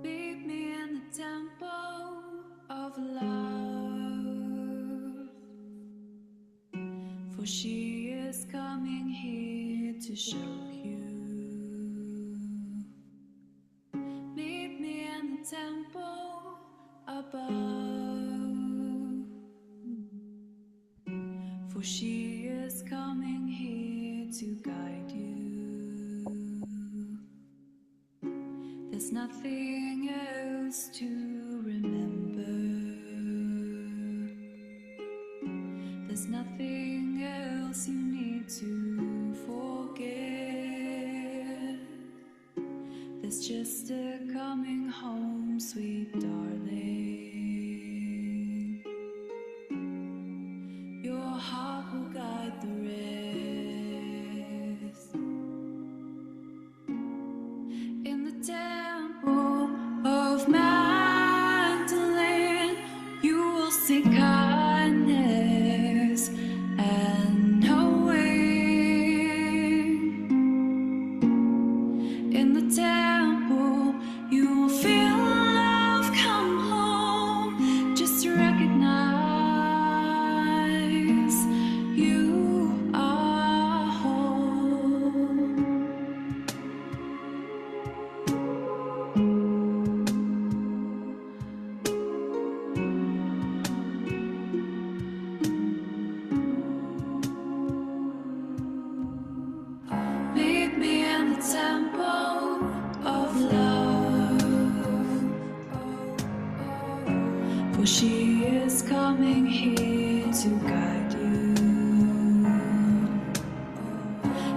Meet me in the temple of love, for she is coming here to show you. Meet me in the temple above, for she is coming here to guide you. There's nothing else to remember. There's nothing else you need to forget. There's just a coming home, sweet darling. Your heart will guide the rest. In the temple of Magdalene, you will see kindness and knowing. In the temple, you will feel love come home. Just recognize you are home. Meet me in the temple of love, for she is coming here to guide you.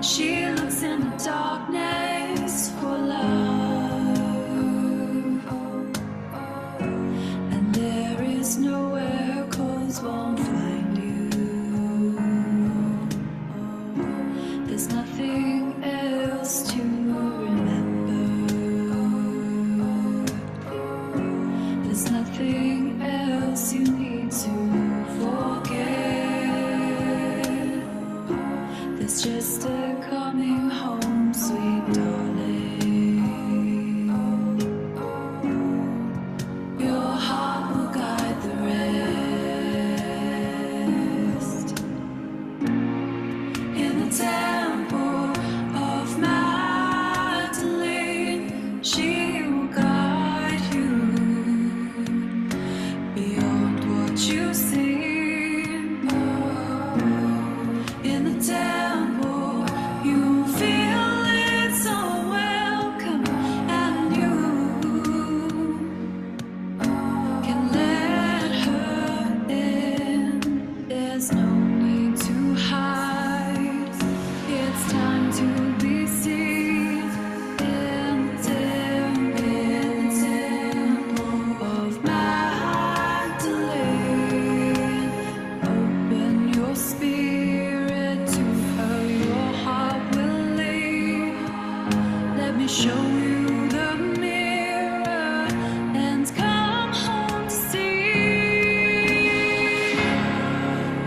She looks in the darkness for love, and there is nowhere clothes won't find you. There's nothing else to remember. There's nothing else you need to forget. There's just a coming home, sweet darling. Your heart will guide the rest. In the temple of Magdalene, she will guide you beyond what you see. In the temple, you feel it's so welcome, and you can let her in. There's no need to hide. It's time to be seen in the temple of Magdalene. Open your spirit to her, your heart will lead. Let me show you the mirror and come home to see.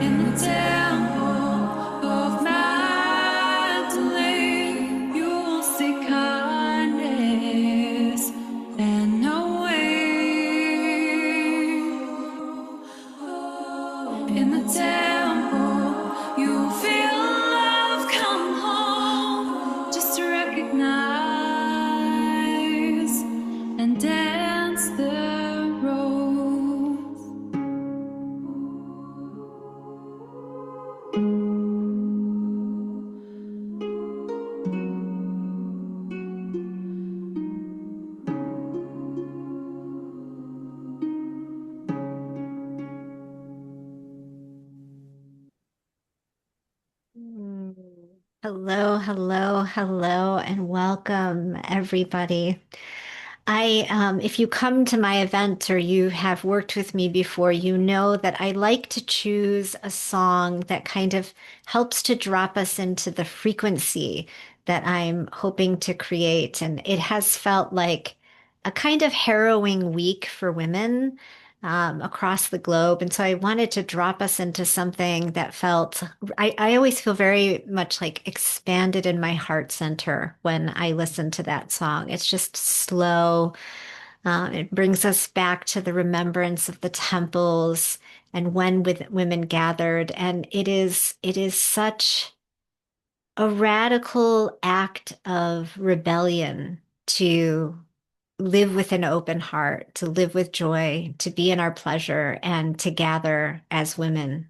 In the temple of Magdalene, you will see kindness and knowing. In the temple, you will feel love come home. Just recognize and dance the rose. Hello, hello, hello, and welcome, everybody. If you come to my event or you have worked with me before, you know that I like to choose a song that kind of helps to drop us into the frequency that I'm hoping to create. And it has felt like a kind of harrowing week for women across the globe. And so I wanted to drop us into something that felt, I always feel very much like expanded in my heart center when I listen to that song. It's just slow. It brings us back to the remembrance of the temples and when with women gathered. And it is such a radical act of rebellion to live with an open heart, to live with joy, to be in our pleasure, and to gather as women,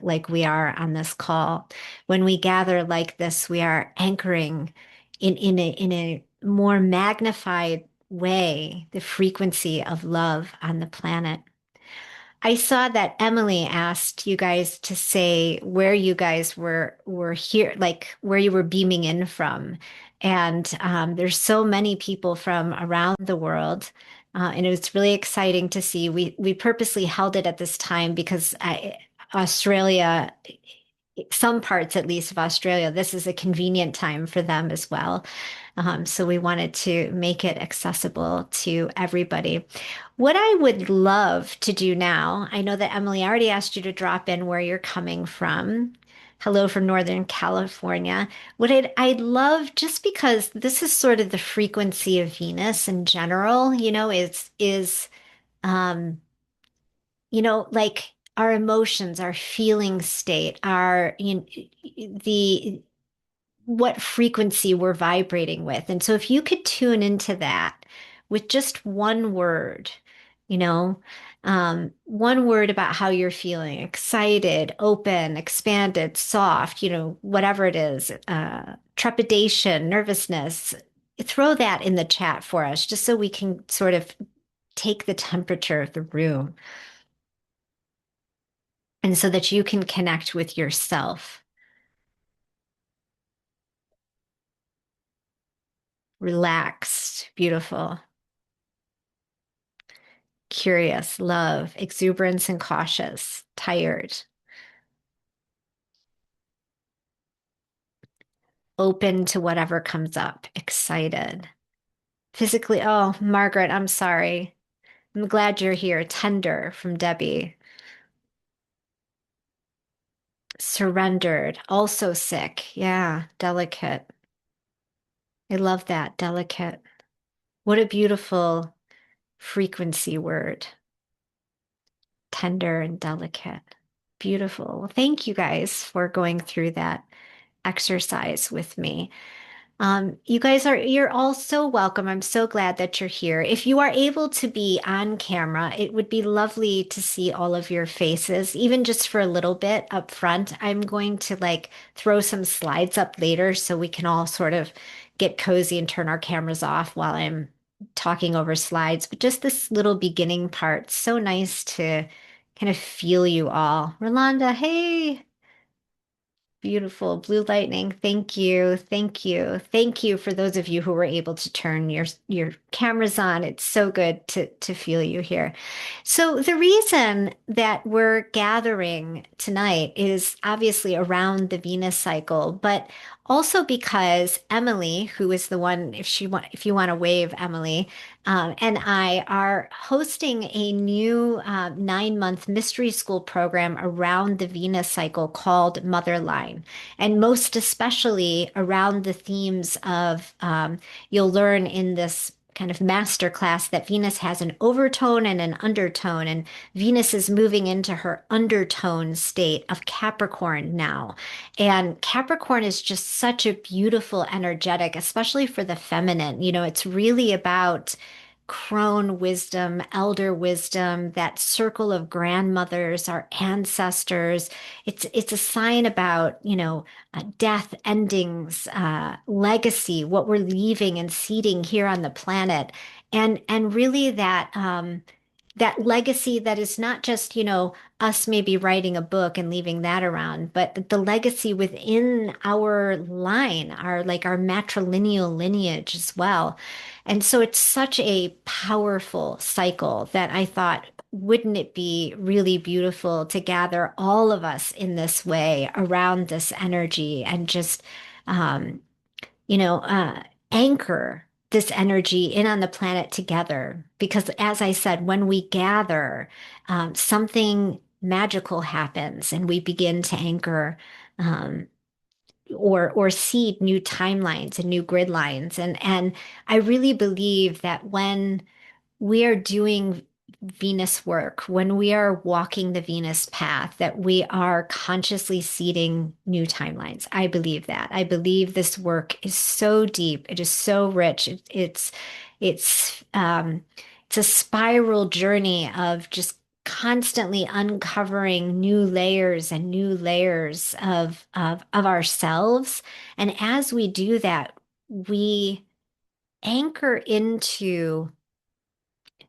like we are on this call. When we gather like this, we are anchoring in a more magnified way the frequency of love on the planet. I saw that Emily asked you guys to say where you guys were here, like where you were beaming in from. And there's so many people from around the world. And it was really exciting to see. We purposely held it at this time because Australia, some parts at least of Australia, this is a convenient time for them as well. So we wanted to make it accessible to everybody. What I would love to do now, I know that Emily already asked you to drop in where you're coming from. Hello from Northern California. What I'd love, just because this is sort of the frequency of Venus in general, um, like our emotions, our feeling state, the what frequency we're vibrating with. And so if you could tune into that with just one word, you know, one word about how you're feeling, excited, open, expanded, soft, whatever it is, trepidation, nervousness, throw that in the chat for us, just so we can sort of take the temperature of the room and so that you can connect with yourself. Relaxed, beautiful. Curious, love, exuberance and cautious, tired, open to whatever comes up, excited. Physically, oh, Margaret, I'm sorry. I'm glad you're here. Tender from Debbie. Surrendered, also sick. Yeah, delicate. I love that, delicate. What a beautiful frequency word. Tender and delicate. Beautiful. Well, thank you guys for going through that exercise with me. You're all so welcome. I'm so glad that you're here. If you are able to be on camera, it would be lovely to see all of your faces, even just for a little bit up front. I'm going to like throw some slides up later so we can all sort of get cozy and turn our cameras off while I'm talking over slides. But just this little beginning part, so nice to kind of feel you all. Rolanda, hey. Beautiful. Blue lightning. Thank you. Thank you. Thank you for those of you who were able to turn your cameras on. It's so good to feel you here. So the reason that we're gathering tonight is obviously around the Venus cycle, but also because Emily, who is the one, if you want to wave Emily, and I are hosting a new 9-month mystery school program around the Venus cycle called Motherline, and most especially around the themes of you'll learn in this kind of master class that Venus has an overtone and an undertone, and Venus is moving into her undertone state of Capricorn now. And Capricorn is just such a beautiful energetic, especially for the feminine. It's really about crone wisdom, elder wisdom, that circle of grandmothers, our ancestors. It's a sign about, death, endings, legacy, what we're leaving and seeding here on the planet. And really that that legacy that is not just, us maybe writing a book and leaving that around, but the legacy within our line, our matrilineal lineage as well. And so it's such a powerful cycle that I thought, wouldn't it be really beautiful to gather all of us in this way around this energy and just, um, you know, uh, anchor this energy in on the planet together. Because as I said, when we gather, something magical happens and we begin to anchor, um, or seed new timelines and new grid lines. And I really believe that when we are doing Venus work, when we are walking the Venus path, that we are consciously seeding new timelines. I believe that. I believe this work is so deep. It is so rich. It's it's a spiral journey of just constantly uncovering new layers and new layers of ourselves. And as we do that, we anchor into,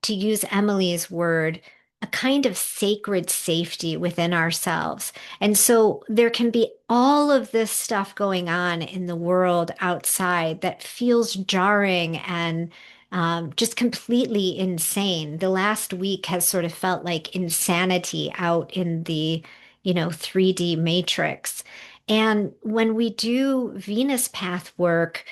to use Emily's word, a kind of sacred safety within ourselves. And so there can be all of this stuff going on in the world outside that feels jarring and just completely insane. The last week has sort of felt like insanity out in the, 3D matrix. And when we do Venus path work,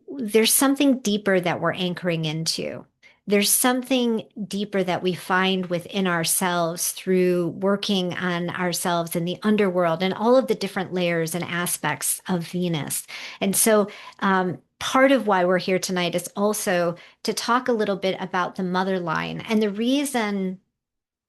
there's something deeper that we're anchoring into. There's something deeper that we find within ourselves through working on ourselves in the underworld and all of the different layers and aspects of Venus. And so, part of why we're here tonight is also to talk a little bit about the mother line. And the reason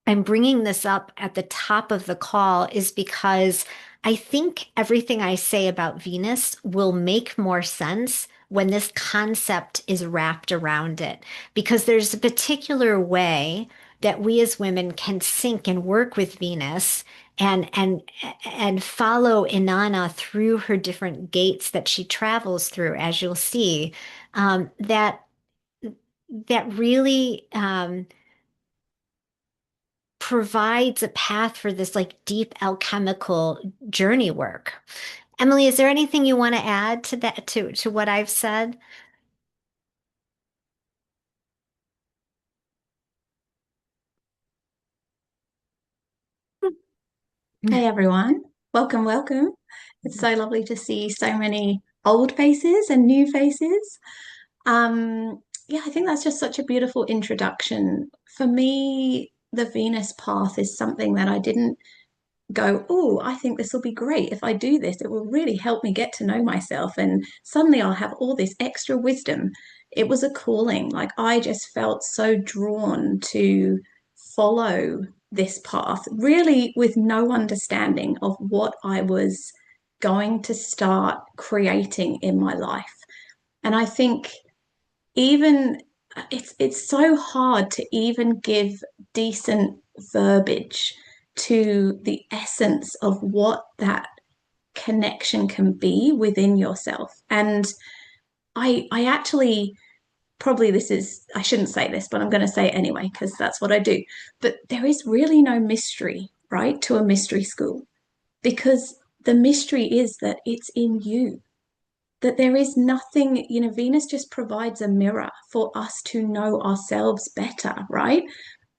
I'm bringing this up at the top of the call is because I think everything I say about Venus will make more sense when this concept is wrapped around it. Because there's a particular way that we as women can sync and work with Venus and follow Inanna through her different gates that she travels through, as you'll see, that really provides a path for this like deep alchemical journey work. Emily, is there anything you want to add to that, to what I've said? Hey everyone, welcome, welcome. It's so lovely to see so many old faces and new faces. Yeah, I think that's just such a beautiful introduction. For me, the Venus path is something that I didn't go, oh, I think this will be great. If I do this, it will really help me get to know myself. And suddenly I'll have all this extra wisdom. It was a calling. Like I just felt so drawn to follow this path, really with no understanding of what I was going to start creating in my life. And I think even it's so hard to even give decent verbiage to the essence of what that connection can be within yourself. And I actually, probably this is, I shouldn't say this, but I'm going to say it anyway because that's what I do. But there is really no mystery, right, to a mystery school, because the mystery is that it's in you, that there is nothing, Venus just provides a mirror for us to know ourselves better, right?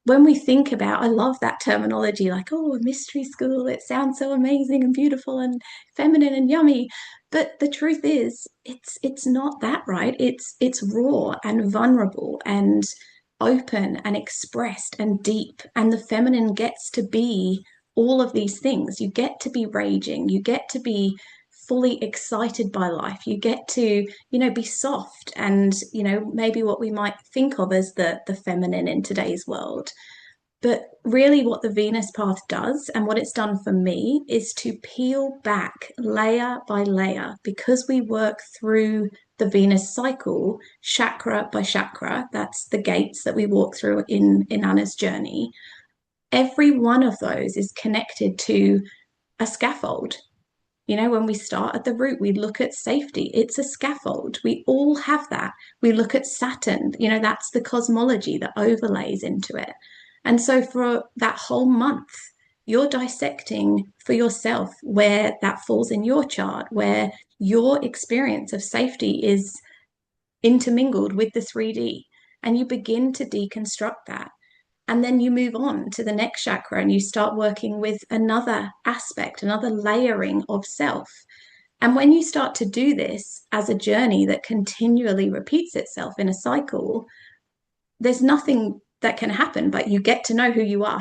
When we think about, I love that terminology, like, oh, a mystery school, it sounds so amazing and beautiful and feminine and yummy. But the truth is, it's not that, right? It's raw and vulnerable and open and expressed and deep. And the feminine gets to be all of these things. You get to be raging, you get to be fully excited by life, you get to be soft and maybe what we might think of as the feminine in today's world. But really what the Venus path does and what it's done for me is to peel back layer by layer, because we work through the Venus cycle chakra by chakra. That's the gates that we walk through in Anna's journey. Every one of those is connected to a scaffold. When we start at the root, we look at safety. It's a scaffold. We all have that. We look at Saturn, that's the cosmology that overlays into it. And so for that whole month, you're dissecting for yourself where that falls in your chart, where your experience of safety is intermingled with the 3D. And you begin to deconstruct that. And then you move on to the next chakra and you start working with another aspect, another layering of self. And when you start to do this as a journey that continually repeats itself in a cycle, there's nothing that can happen, but you get to know who you are.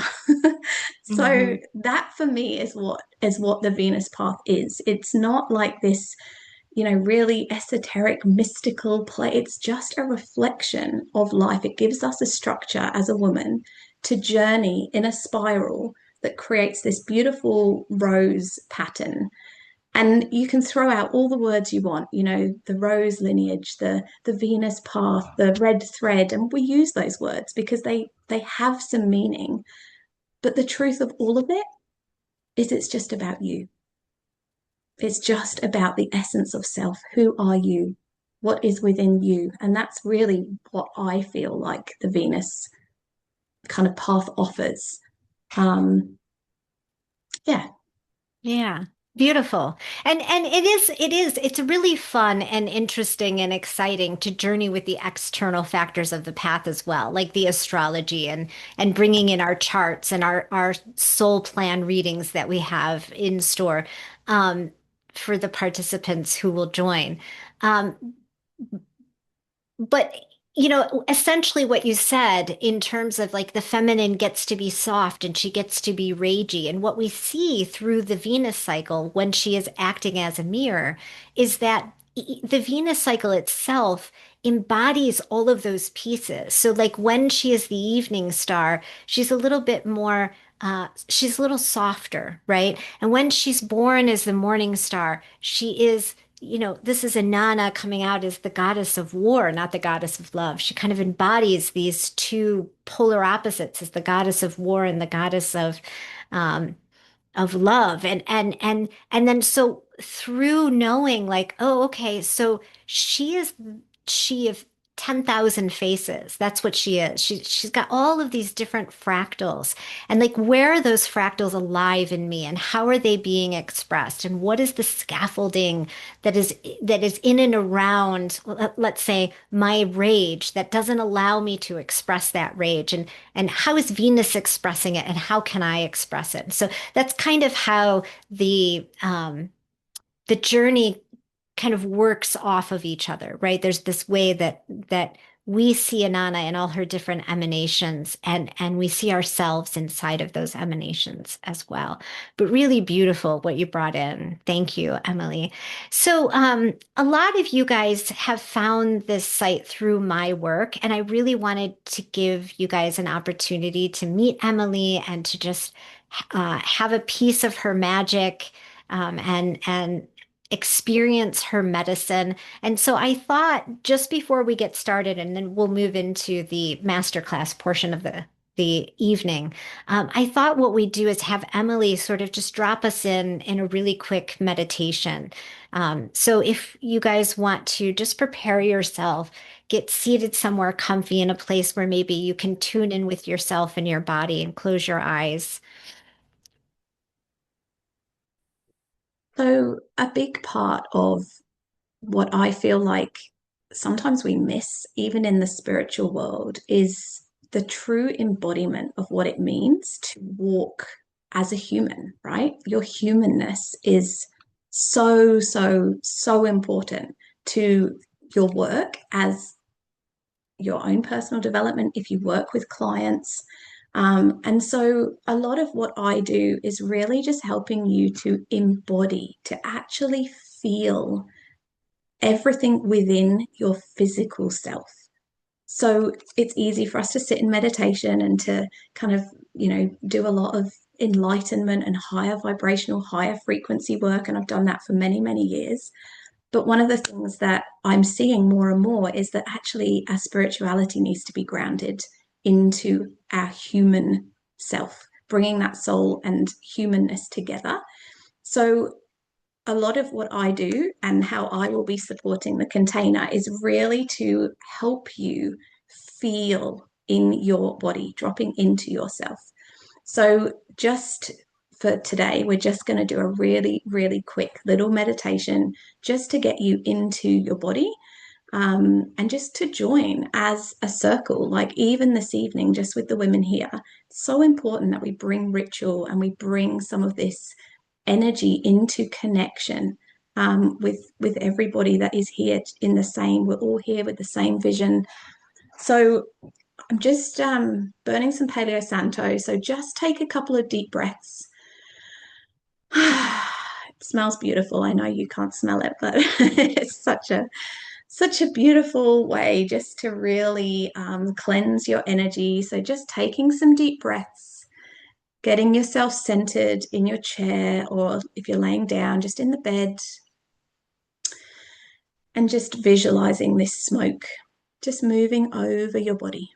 So Mhm. that for me is what the Venus path is. It's not like this, really esoteric, mystical play. It's just a reflection of life. It gives us a structure as a woman to journey in a spiral that creates this beautiful rose pattern. And you can throw out all the words you want, the rose lineage, the Venus path, the red thread, and we use those words because they have some meaning. But the truth of all of it is it's just about you. It's just about the essence of self. Who are you? What is within you? And that's really what I feel like the Venus kind of path offers. Um, yeah. Yeah. Beautiful. And it's really fun and interesting and exciting to journey with the external factors of the path as well, like the astrology and bringing in our charts and our soul plan readings that we have in store um, for the participants who will join. Um, but essentially what you said in terms of like the feminine gets to be soft and she gets to be ragey. And what we see through the Venus cycle when she is acting as a mirror is that the Venus cycle itself embodies all of those pieces. So like when she is the evening star, she's a little bit more she's a little softer, right? And when she's born as the morning star, she is this is Inanna coming out as the goddess of war, not the goddess of love. She kind of embodies these two polar opposites as the goddess of war and the goddess um, of love. And then so through knowing like, oh, okay, so she is she of 10,000 faces. That's what she is. She's got all of these different fractals. And like, where are those fractals alive in me and how are they being expressed? And what is the scaffolding that is in and around, let's say, my rage that doesn't allow me to express that rage? And how is Venus expressing it and how can I express it? So that's kind of how the journey kind of works off of each other, right? There's this way that we see Inanna in all her different emanations and we see ourselves inside of those emanations as well. But really beautiful what you brought in. Thank you, Emily. So a lot of you guys have found this site through my work, and I really wanted to give you guys an opportunity to meet Emily and to just have a piece of her magic and experience her medicine. And so I thought just before we get started, and then we'll move into the masterclass portion of the evening, I thought what we do is have Emily sort of just drop us in a really quick meditation. So if you guys want to just prepare yourself, get seated somewhere comfy in a place where maybe you can tune in with yourself and your body and close your eyes. So a big part of what I feel like sometimes we miss, even in the spiritual world, is the true embodiment of what it means to walk as a human, right? Your humanness is so, so, so important to your work as your own personal development, if you work with clients. And so a lot of what I do is really just helping you to embody, to actually feel everything within your physical self. So it's easy for us to sit in meditation and to kind of, do a lot of enlightenment and higher vibrational, higher frequency work. And I've done that for many, many years. But one of the things that I'm seeing more and more is that actually our spirituality needs to be grounded into our human self, bringing that soul and humanness together. So a lot of what I do and how I will be supporting the container is really to help you feel in your body, dropping into yourself. So just for today, we're just going to do a really, really quick little meditation just to get you into your body, and just to join as a circle. Like even this evening, just with the women here, it's so important that we bring ritual and we bring some of this energy into connection, with everybody that is here in the same. We're all here with the same vision. So I'm just burning some Paleo Santo. So just take a couple of deep breaths. It smells beautiful. I know you can't smell it, but it's such a beautiful way just to really cleanse your energy. So just taking some deep breaths, getting yourself centered in your chair, or if you're laying down, just in the bed, and just visualizing this smoke just moving over your body.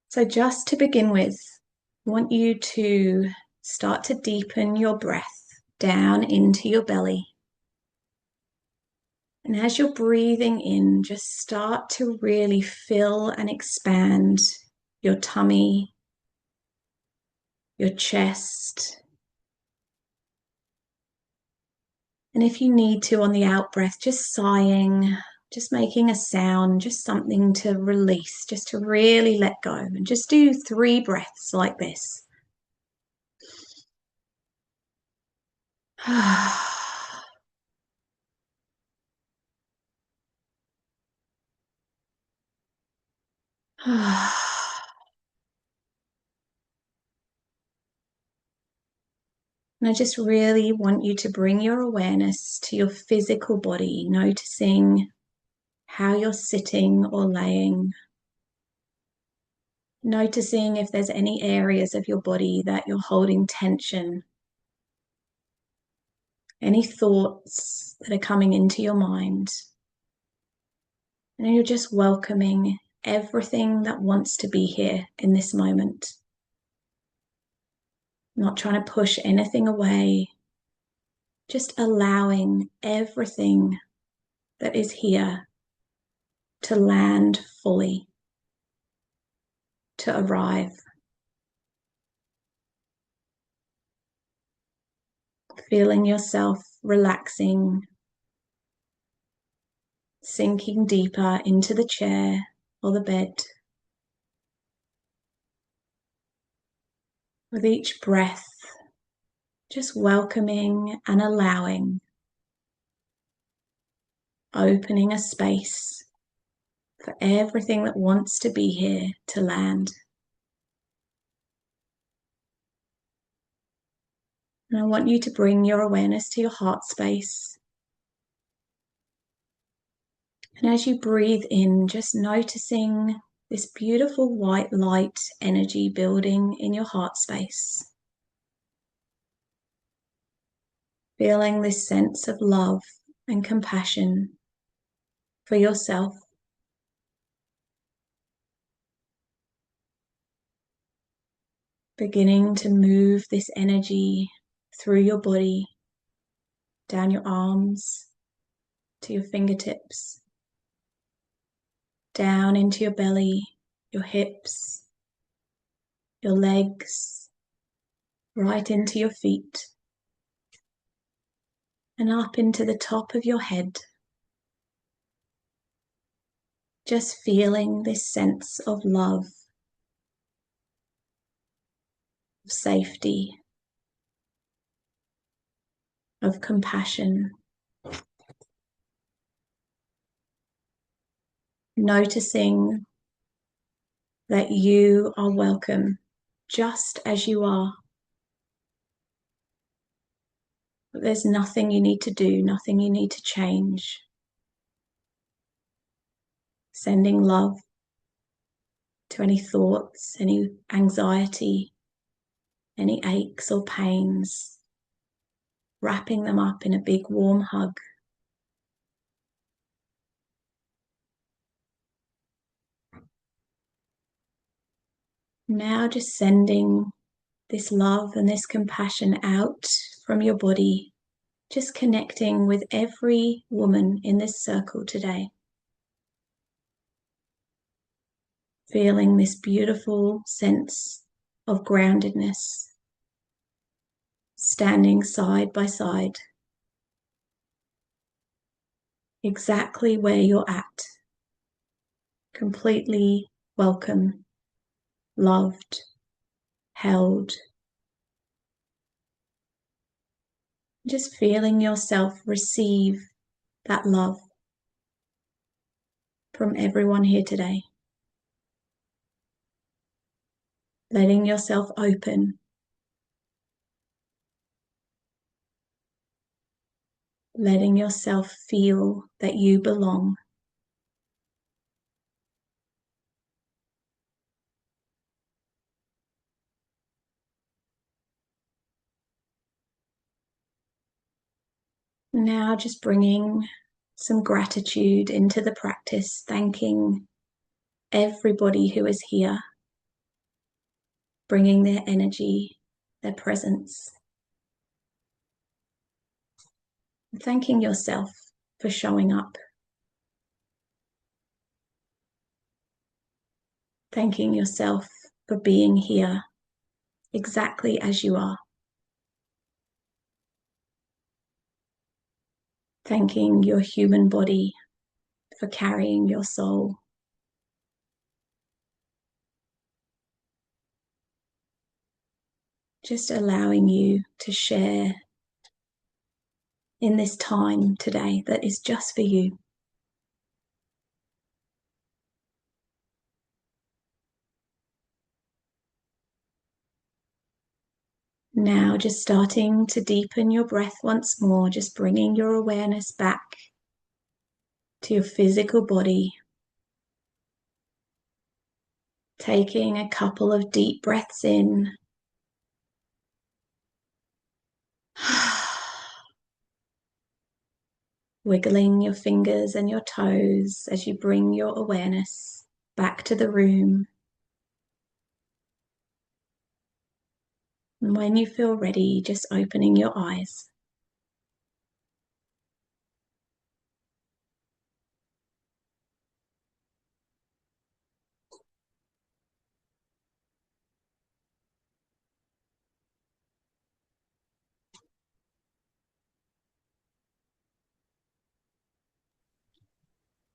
So just to begin with, I want you to start to deepen your breath down into your belly. And as you're breathing in, just start to really fill and expand your tummy, your chest. And if you need to, on the out breath, just sighing, just making a sound, just something to release, just to really let go. And just do 3 breaths like this. And I just really want you to bring your awareness to your physical body, noticing how you're sitting or laying, noticing if there's any areas of your body that you're holding tension, any thoughts that are coming into your mind. And you're just welcoming everything that wants to be here in this moment. Not trying to push anything away, just allowing everything that is here to land fully, to arrive. Feeling yourself relaxing, sinking deeper into the chair or the bed. With each breath, just welcoming and allowing, opening a space for everything that wants to be here to land. And I want you to bring your awareness to your heart space. And as you breathe in, just noticing this beautiful white light energy building in your heart space. Feeling this sense of love and compassion for yourself. Beginning to move this energy through your body, down your arms, to your fingertips, down into your belly, your hips, your legs, right into your feet, and up into the top of your head. Just feeling this sense of love, of safety, of compassion. Noticing that you are welcome just as you are. There's nothing you need to do, nothing you need to change. Sending love to any thoughts, any anxiety, any aches or pains, wrapping them up in a big warm hug. Now just sending this love and this compassion out from your body, just connecting with every woman in this circle today. Feeling this beautiful sense of groundedness, standing side by side, exactly where you're at, completely welcome, loved, held. Just feeling yourself receive that love from everyone here today. Letting yourself open. Letting yourself feel that you belong. Now just bringing some gratitude into the practice, thanking everybody who is here, bringing their energy, their presence. Thanking yourself for showing up. Thanking yourself for being here exactly as you are. Thanking your human body for carrying your soul. Just allowing you to share in this time today that is just for you. Now just starting to deepen your breath once more, just bringing your awareness back to your physical body. Taking a couple of deep breaths in. Wiggling your fingers and your toes as you bring your awareness back to the room. And when you feel ready, just opening your eyes.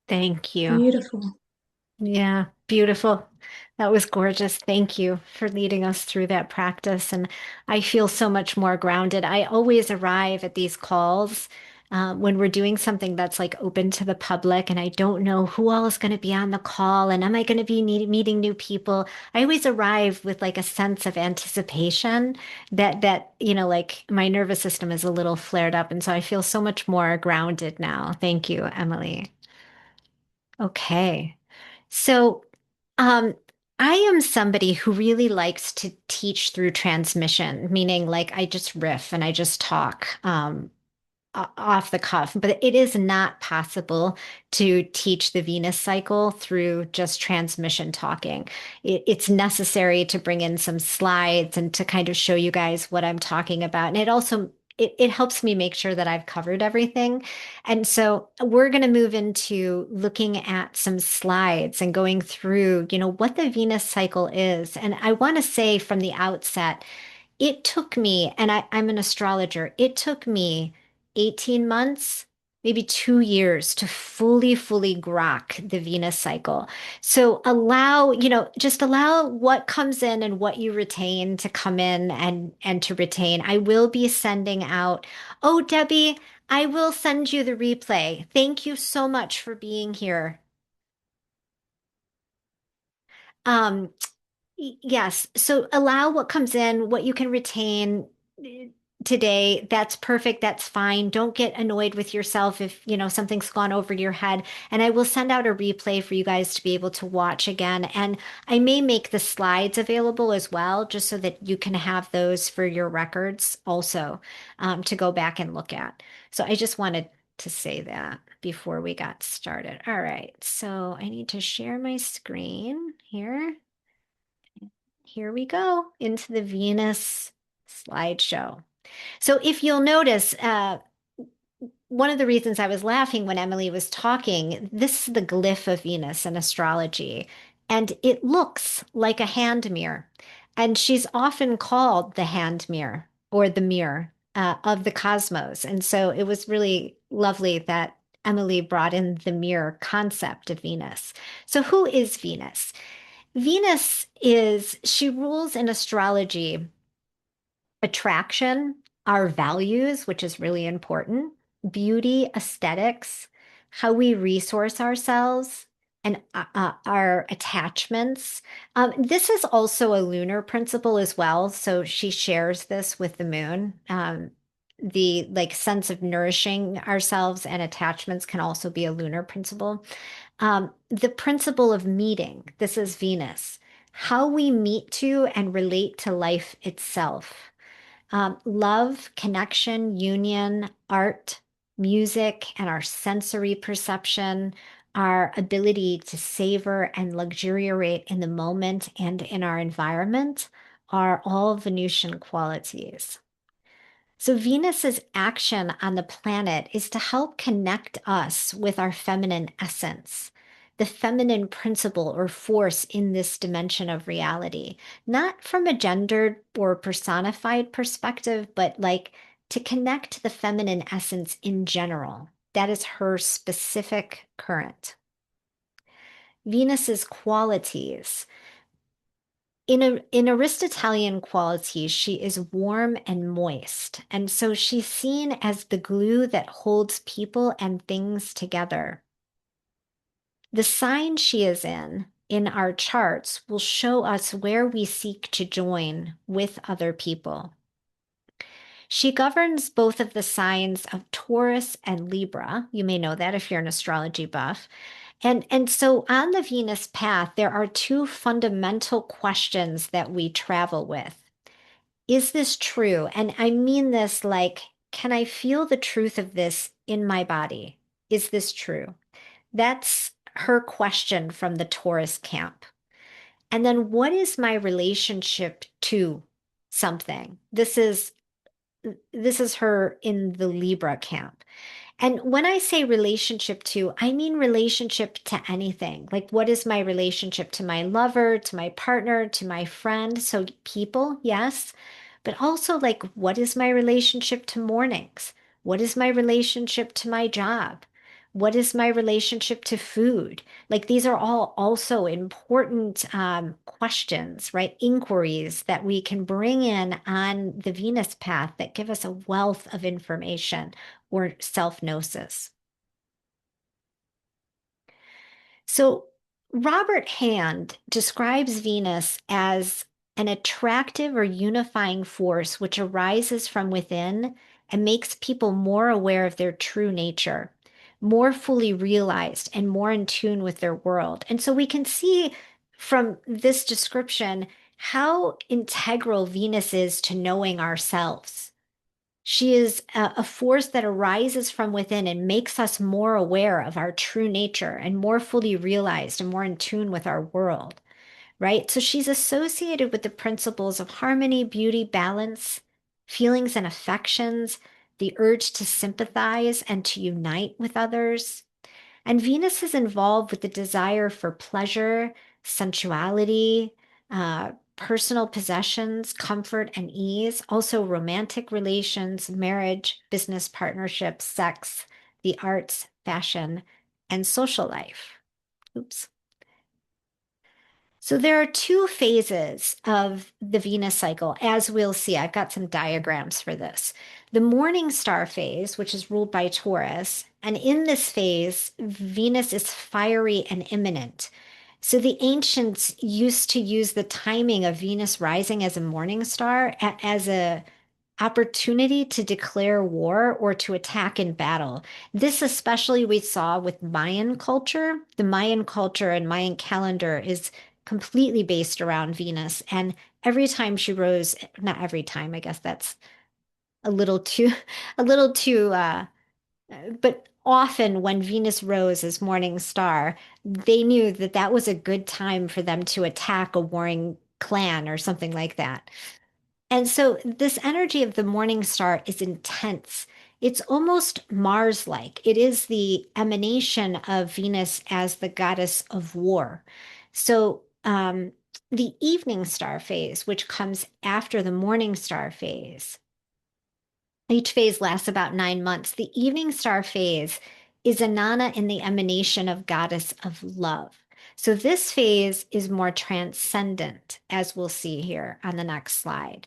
Thank you. Beautiful. Yeah, beautiful. That was gorgeous. Thank you for leading us through that practice. And I feel so much more grounded. I always arrive at these calls when we're doing something that's like open to the public, and I don't know who all is going to be on the call, and am I going to be meeting new people? I always arrive with like a sense of anticipation like my nervous system is a little flared up, and so I feel so much more grounded now. Thank you, Emily. Okay. So, um, I am somebody who really likes to teach through transmission, meaning like I just riff and I just talk. Off the cuff, but it is not possible to teach the Venus cycle through just transmission talking. It's necessary to bring in some slides and to kind of show you guys what I'm talking about. And it also it helps me make sure that I've covered everything. And so we're going to move into looking at some slides and going through, what the Venus cycle is. And I want to say from the outset, it took me, and I'm an astrologer, it took me 18 months, maybe 2 years to fully grok the Venus cycle. So just allow what comes in and what you retain to come in and to retain. I will be sending out, oh, Debbie, I will send you the replay. Thank you so much for being here. Um, Yes. So allow what comes in, what you can retain today. That's perfect. That's fine. Don't get annoyed with yourself if, something's gone over your head. And I will send out a replay for you guys to be able to watch again. And I may make the slides available as well, just so that you can have those for your records also, to go back and look at. So I just wanted to say that before we got started. All right. So I need to share my screen here. Here we go into the Venus slideshow. So if you'll notice, one of the reasons I was laughing when Emily was talking, this is the glyph of Venus in astrology, and it looks like a hand mirror. And she's often called the hand mirror or the mirror of the cosmos. And so it was really lovely that Emily brought in the mirror concept of Venus. So who is Venus? Venus is, she rules in astrology attraction, our values, which is really important, beauty, aesthetics, how we resource ourselves, and our attachments. This is also a lunar principle as well. So she shares this with the moon. The like sense of nourishing ourselves and attachments can also be a lunar principle. The principle of meeting, this is Venus, how we meet to and relate to life itself. Love, connection, union, art, music, and our sensory perception, our ability to savor and luxuriate in the moment and in our environment are all Venusian qualities. So, Venus's action on the planet is to help connect us with our feminine essence, the feminine principle or force in this dimension of reality, not from a gendered or personified perspective, but like to connect the feminine essence in general. That is her specific current. Venus's qualities. In Aristotelian qualities, she is warm and moist. And so she's seen as the glue that holds people and things together. The sign she is in our charts will show us where we seek to join with other people. She governs both of the signs of Taurus and Libra. You may know that if you're an astrology buff. And so on the Venus path, there are two fundamental questions that we travel with. Is this true? And I mean this like, can I feel the truth of this in my body? Is this true? That's her question from the Taurus camp. And then what is my relationship to something? This is her in the Libra camp. And when I say relationship to, I mean relationship to anything. Like, what is my relationship to my lover, to my partner, to my friend? So, people, yes. But also, like, what is my relationship to mornings? What is my relationship to my job? What is my relationship to food? Like, these are all also important questions, right? Inquiries that we can bring in on the Venus path that give us a wealth of information or self-gnosis. So Robert Hand describes Venus as an attractive or unifying force which arises from within and makes people more aware of their true nature, more fully realized, and more in tune with their world. And so we can see from this description how integral Venus is to knowing ourselves. She is a force that arises from within and makes us more aware of our true nature and more fully realized and more in tune with our world, right? So she's associated with the principles of harmony, beauty, balance, feelings and affections, the urge to sympathize and to unite with others. And Venus is involved with the desire for pleasure, sensuality, personal possessions, comfort, and ease, also romantic relations, marriage, business partnerships, sex, the arts, fashion, and social life. Oops. So there are two phases of the Venus cycle, as we'll see. I've got some diagrams for this. The morning star phase, which is ruled by Taurus, and in this phase, Venus is fiery and imminent. So the ancients used to use the timing of Venus rising as a morning star as a opportunity to declare war or to attack in battle. This especially we saw with Mayan culture. The Mayan culture and Mayan calendar is completely based around Venus. And every time she rose, not every time, I guess that's a little too, a little too, but often when Venus rose as morning star, they knew that that was a good time for them to attack a warring clan or something like that. And so this energy of the morning star is intense. It's almost Mars-like. It is the emanation of Venus as the goddess of war. So the evening star phase, which comes after the morning star phase, each phase lasts about 9 months. The evening star phase is Inanna in the emanation of goddess of love. So this phase is more transcendent, as we'll see here on the next slide.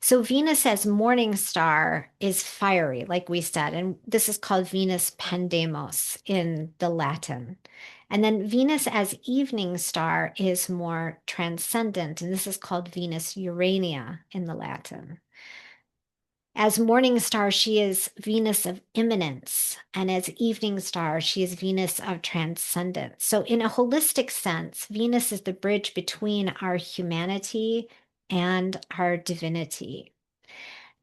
So Venus as morning star is fiery, like we said, and this is called Venus Pandemos in the Latin. And then Venus as evening star is more transcendent, and this is called Venus Urania in the Latin. As morning star, she is Venus of immanence, and as evening star, she is Venus of transcendence. So, in a holistic sense, Venus is the bridge between our humanity and our divinity.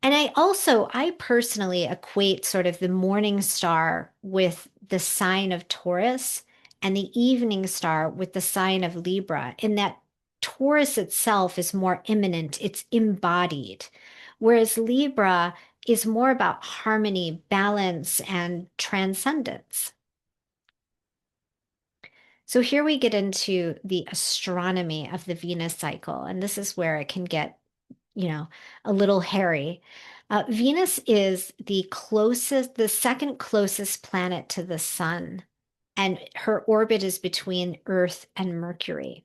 And I personally equate sort of the morning star with the sign of Taurus and the evening star with the sign of Libra, in that Taurus itself is more imminent, it's embodied, whereas Libra is more about harmony, balance, and transcendence. So here we get into the astronomy of the Venus cycle, and this is where it can get a little hairy. Venus is the second closest planet to the sun, and her orbit is between Earth and Mercury.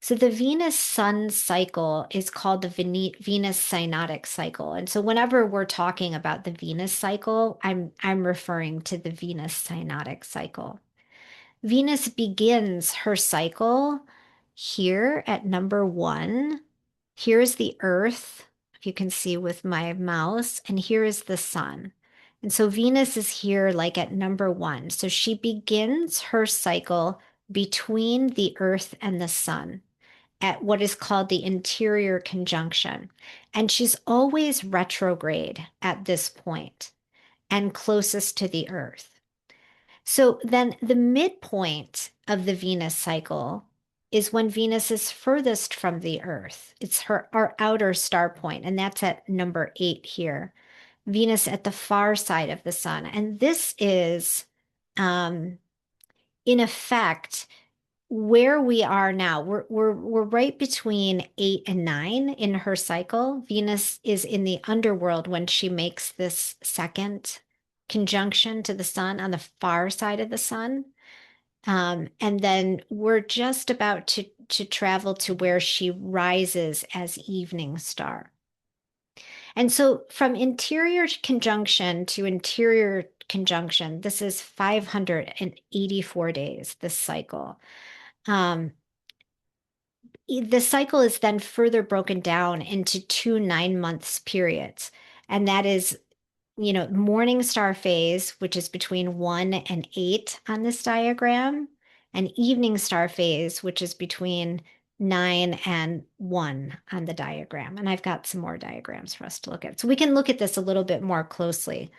So the Venus-Sun cycle is called the Venus synodic cycle. And so whenever we're talking about the Venus cycle, I'm referring to the Venus synodic cycle. Venus begins her cycle here at number 1. Here's the Earth, if you can see with my mouse, and here is the sun. And so Venus is here like at number 1. So she begins her cycle between the Earth and the sun at what is called the interior conjunction. And she's always retrograde at this point and closest to the Earth. So then the midpoint of the Venus cycle is when Venus is furthest from the Earth. It's our outer star point, and that's at number 8 here. Venus at the far side of the sun. And this is, in effect, where we are now. We're right between 8 and 9 in her cycle. Venus is in the underworld when she makes this second conjunction to the sun on the far side of the sun. And then we're just about to travel to where she rises as evening star. And so from interior conjunction to interior conjunction, this is 584 days, this cycle. The cycle is then further broken down into 2 9 months periods. And that is, morning star phase, which is between 1 and 8 on this diagram, and evening star phase, which is between 9 and 1 on the diagram. And I've got some more diagrams for us to look at. So we can look at this a little bit more closely.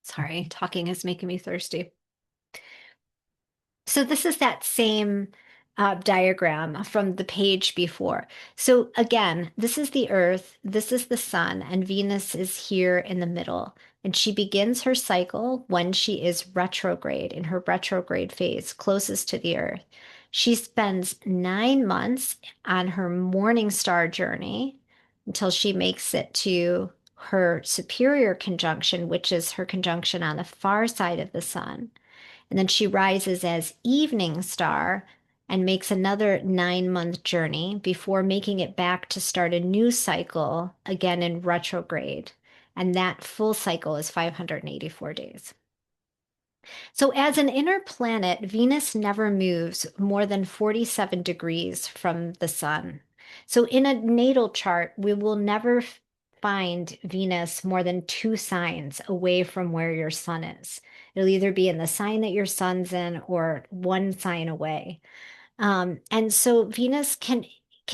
Sorry, talking is making me thirsty. So this is that same diagram from the page before. So again, this is the Earth, this is the sun, and Venus is here in the middle. And she begins her cycle when she is retrograde, in her retrograde phase, closest to the Earth. She spends 9 months on her morning star journey until she makes it to her superior conjunction, which is her conjunction on the far side of the sun. And then she rises as evening star and makes another 9-month journey before making it back to start a new cycle again in retrograde. And that full cycle is 584 days. So as an inner planet, Venus never moves more than 47 degrees from the sun. So in a natal chart, we will never find Venus more than 2 signs away from where your sun is. It'll either be in the sign that your sun's in or 1 sign away. And so Venus can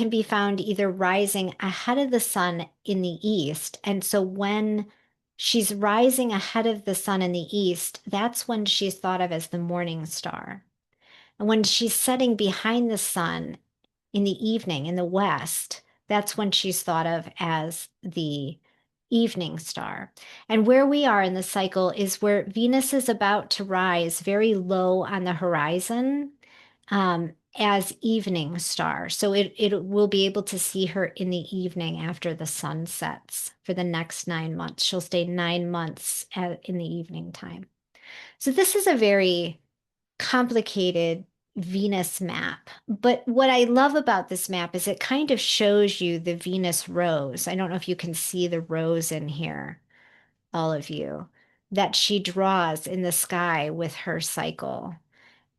be found either rising ahead of the sun in the east. And so when she's rising ahead of the sun in the east. That's when she's thought of as the morning star. And when she's setting behind the sun in the evening in the west, that's when she's thought of as the evening star. And where we are in the cycle is where Venus is about to rise very low on the horizon, as evening star. So it will be able to see her in the evening after the sun sets for the next 9 months. She'll stay 9 months in the evening time. So this is a very complicated Venus map. But what I love about this map is it kind of shows you the Venus rose. I don't know if you can see the rose in here, all of you, that she draws in the sky with her cycle.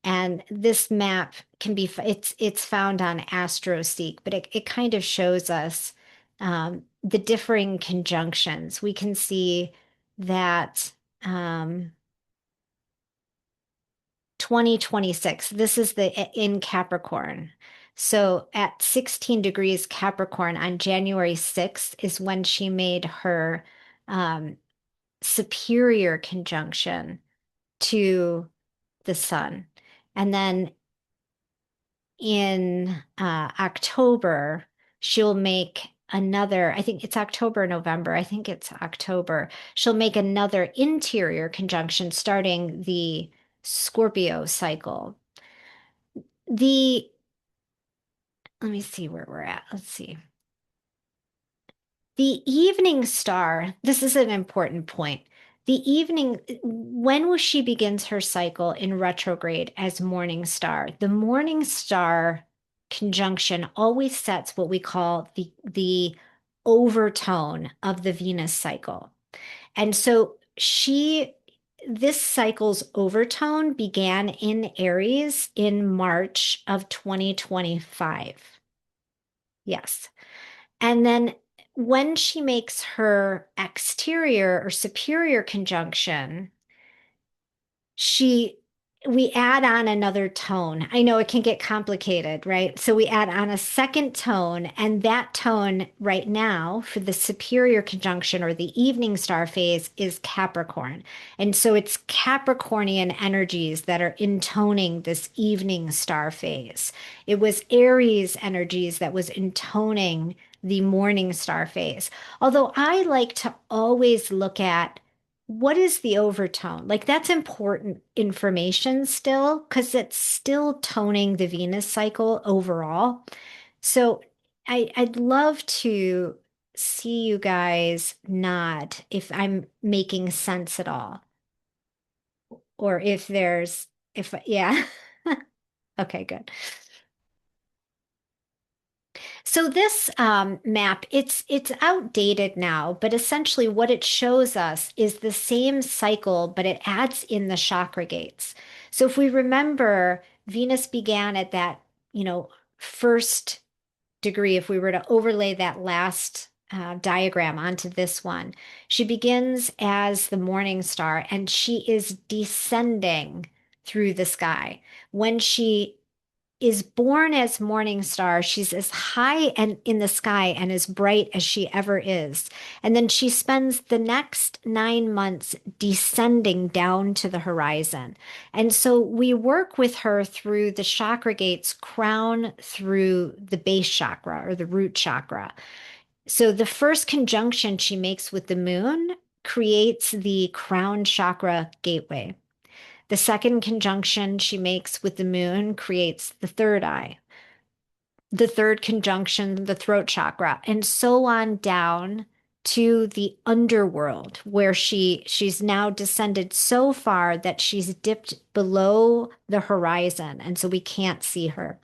And this map can be, it's found on AstroSeek, but it kind of shows us the differing conjunctions. We can see that um, 2026, this is the in Capricorn. So at 16 degrees Capricorn on January 6th is when she made her um, superior conjunction to the sun. And then in October, she'll make another, I think it's October, November, I think it's October. She'll make another interior conjunction starting the Scorpio cycle. The, let me see where we're at. Let's see. The evening star, this is an important point. The evening, when she begins her cycle in retrograde as morning star, the morning star conjunction always sets what we call the overtone of the Venus cycle. And so this cycle's overtone began in Aries in March of 2025. Yes. And then when she makes her exterior or superior conjunction, she we add on another tone. I know it can get complicated, right? So we add on a second tone, and that tone right now for the superior conjunction or the evening star phase is Capricorn. And so it's Capricornian energies that are intoning this evening star phase. It was Aries energies that was intoning the morning star phase. Although I like to always look at what is the overtone? Like that's important information still, because it's still toning the Venus cycle overall. So I'd love to see you guys nod if I'm making sense at all, or if there's, if, yeah. Okay, good. So this map, it's outdated now, but essentially what it shows us is the same cycle, but it adds in the chakra gates. So if we remember, Venus began at that, first degree. If we were to overlay that last diagram onto this one, she begins as the morning star and she is descending through the sky. When she is born as morning star. She's as high and in the sky and as bright as she ever is. And then she spends the next 9 months descending down to the horizon. And so we work with her through the chakra gates, crown through the base chakra or the root chakra. So the first conjunction she makes with the moon creates the crown chakra gateway. The second conjunction she makes with the moon creates the third eye. The third conjunction, the throat chakra, and so on down to the underworld, where she's now descended so far that she's dipped below the horizon, and so we can't see her.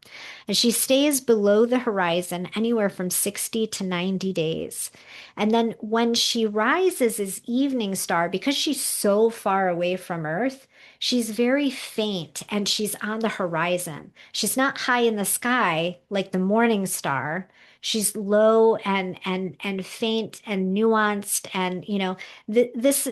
And she stays below the horizon anywhere from 60 to 90 days. And then when she rises as evening star, because she's so far away from Earth, she's very faint and she's on the horizon. She's not high in the sky like the morning star. She's low and faint and nuanced, and this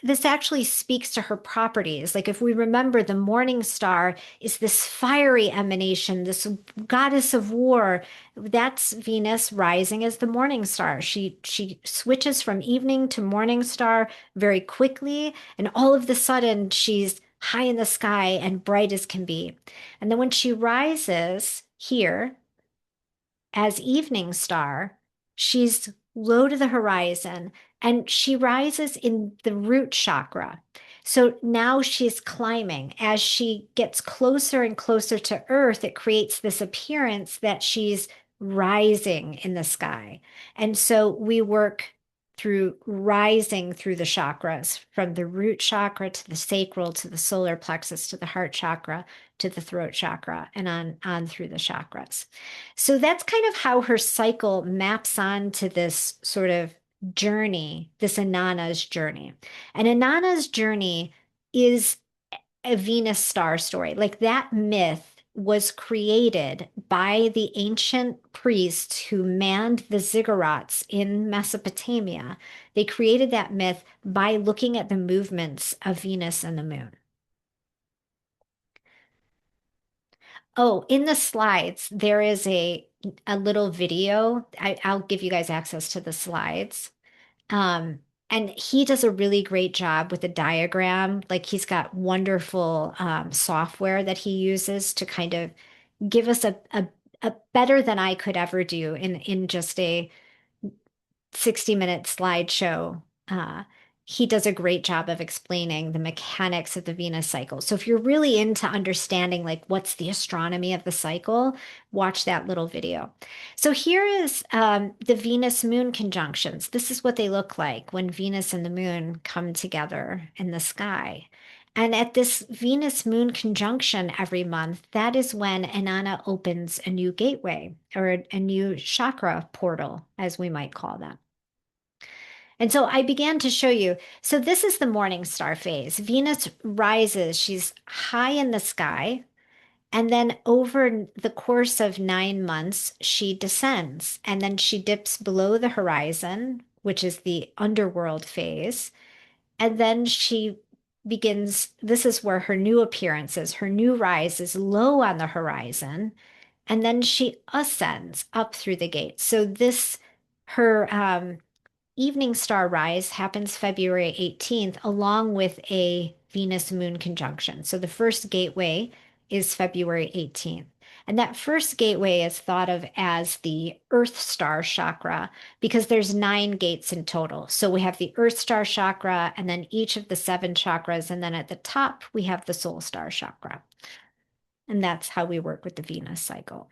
this actually speaks to her properties. Like if we remember, the morning star is this fiery emanation, this goddess of war. That's Venus rising as the morning star. She switches from evening to morning star very quickly, and all of the sudden she's high in the sky and bright as can be. And then when she rises here as evening star, she's low to the horizon and she rises in the root chakra. So now she's climbing. As she gets closer and closer to Earth, it creates this appearance that she's rising in the sky. And so we work through rising through the chakras, from the root chakra to the sacral to the solar plexus to the heart chakra to the throat chakra, and on through the chakras. So that's kind of how her cycle maps onto this sort of journey, this Inanna's journey. And Inanna's journey is a Venus star story. Like that myth was created by the ancient priests who manned the ziggurats in Mesopotamia. They created that myth by looking at the movements of Venus and the moon. Oh, in the slides, there is a little video. I'll give you guys access to the slides. Um, and he does a really great job with the diagram. Like he's got wonderful software that he uses to kind of give us a better than I could ever do in just a 60-minute slideshow. Uh, he does a great job of explaining the mechanics of the Venus cycle. So if you're really into understanding like what's the astronomy of the cycle, watch that little video. So here is the Venus moon conjunctions. This is what they look like when Venus and the moon come together in the sky. And at this Venus moon conjunction every month, that is when Inanna opens a new gateway or a new chakra portal, as we might call them. And so I began to show you. So this is the morning star phase. Venus rises, she's high in the sky. And then over the course of 9 months, she descends and then she dips below the horizon, which is the underworld phase. And then she begins, this is where her new appearance is. Her new rise is low on the horizon. And then she ascends up through the gate. So this, her evening star rise happens February 18th, along with a Venus moon conjunction. So the first gateway is February 18th. And that first gateway is thought of as the Earth Star chakra because there's 9 gates in total. So we have the Earth Star chakra and then each of the 7 chakras. And then at the top, we have the Soul Star chakra. And that's how we work with the Venus cycle.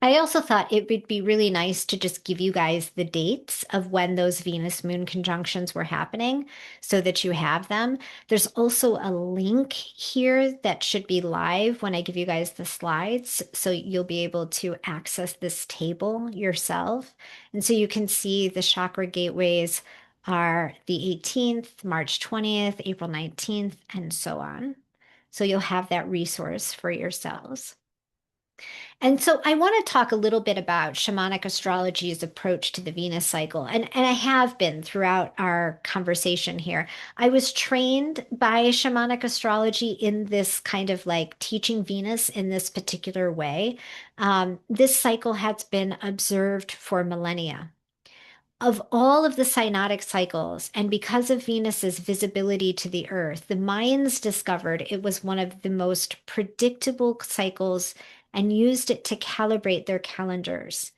I also thought it would be really nice to just give you guys the dates of when those Venus moon conjunctions were happening so that you have them. There's also a link here that should be live when I give you guys the slides. So you'll be able to access this table yourself. And so you can see the chakra gateways are the 18th, March 20th, April 19th, and so on. So you'll have that resource for yourselves. And so I want to talk a little bit about shamanic astrology's approach to the Venus cycle. And I have been throughout our conversation here. I was trained by shamanic astrology in this kind of like teaching Venus in this particular way. This cycle has been observed for millennia. Of all of the synodic cycles, and because of Venus's visibility to the Earth, the Mayans discovered it was one of the most predictable cycles and used it to calibrate their calendars.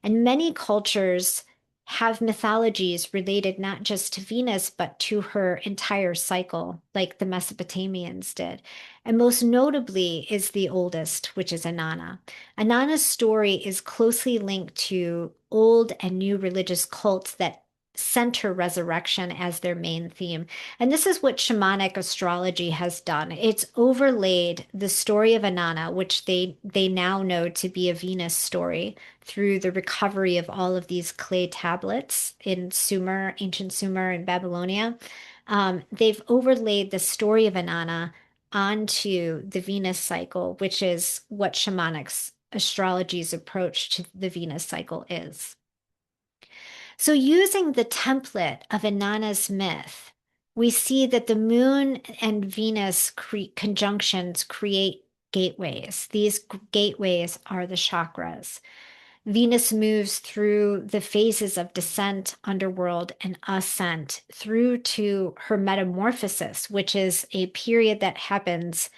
And many cultures have mythologies related not just to Venus, but to her entire cycle, like the Mesopotamians did. And most notably is the oldest, which is Inanna. Inanna's story is closely linked to old and new religious cults that center resurrection as their main theme. And this is what shamanic astrology has done. It's overlaid the story of Inanna, which they now know to be a Venus story, through the recovery of all of these clay tablets in Sumer, ancient Sumer and Babylonia. They've overlaid the story of Inanna onto the Venus cycle, which is what shamanic astrology's approach to the Venus cycle is. So using the template of Inanna's myth, we see that the moon and Venus conjunctions create gateways. These gateways are the chakras. Venus moves through the phases of descent, underworld, and ascent through to her metamorphosis, which is a period that happens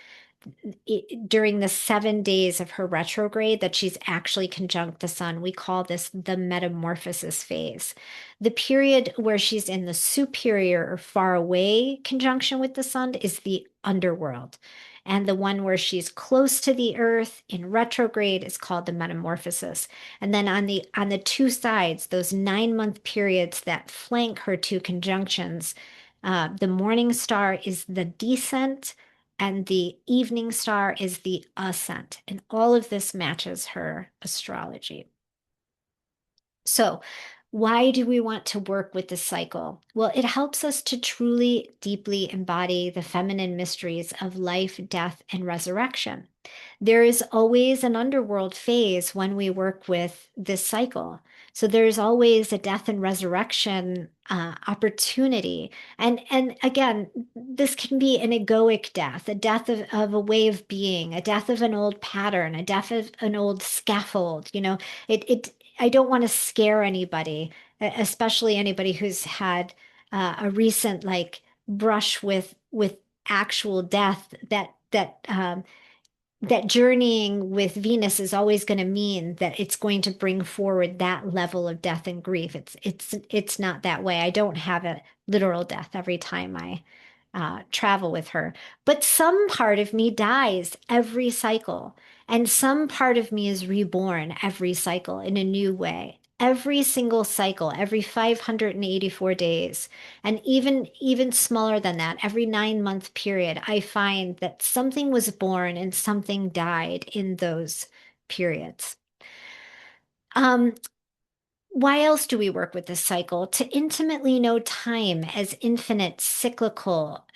during the 7 days of her retrograde that she's actually conjunct the sun. We call this the metamorphosis phase. The period where she's in the superior or far away conjunction with the sun is the underworld. And the one where she's close to the earth in retrograde is called the metamorphosis. And then on the two sides, those 9 month periods that flank her two conjunctions, the morning star is the descent and the evening star is the ascent. And all of this matches her astrology. So, why do we want to work with the cycle? Well, it helps us to truly, deeply embody the feminine mysteries of life, death, and resurrection. There is always an underworld phase when we work with this cycle. So there's always a death and resurrection opportunity. And again, this can be an egoic death, a death of a way of being, a death of an old pattern, a death of an old scaffold. I don't want to scare anybody, especially anybody who's had a recent like brush with actual death that journeying with Venus is always going to mean that it's going to bring forward that level of death and grief. It's not that way. I don't have a literal death every time I travel with her, but some part of me dies every cycle, and some part of me is reborn every cycle in a new way. Every single cycle, every 584 days, and even smaller than that, every 9 month period, I find that something was born and something died in those periods. Um, why else do we work with this cycle? To intimately know time as infinite, cyclical,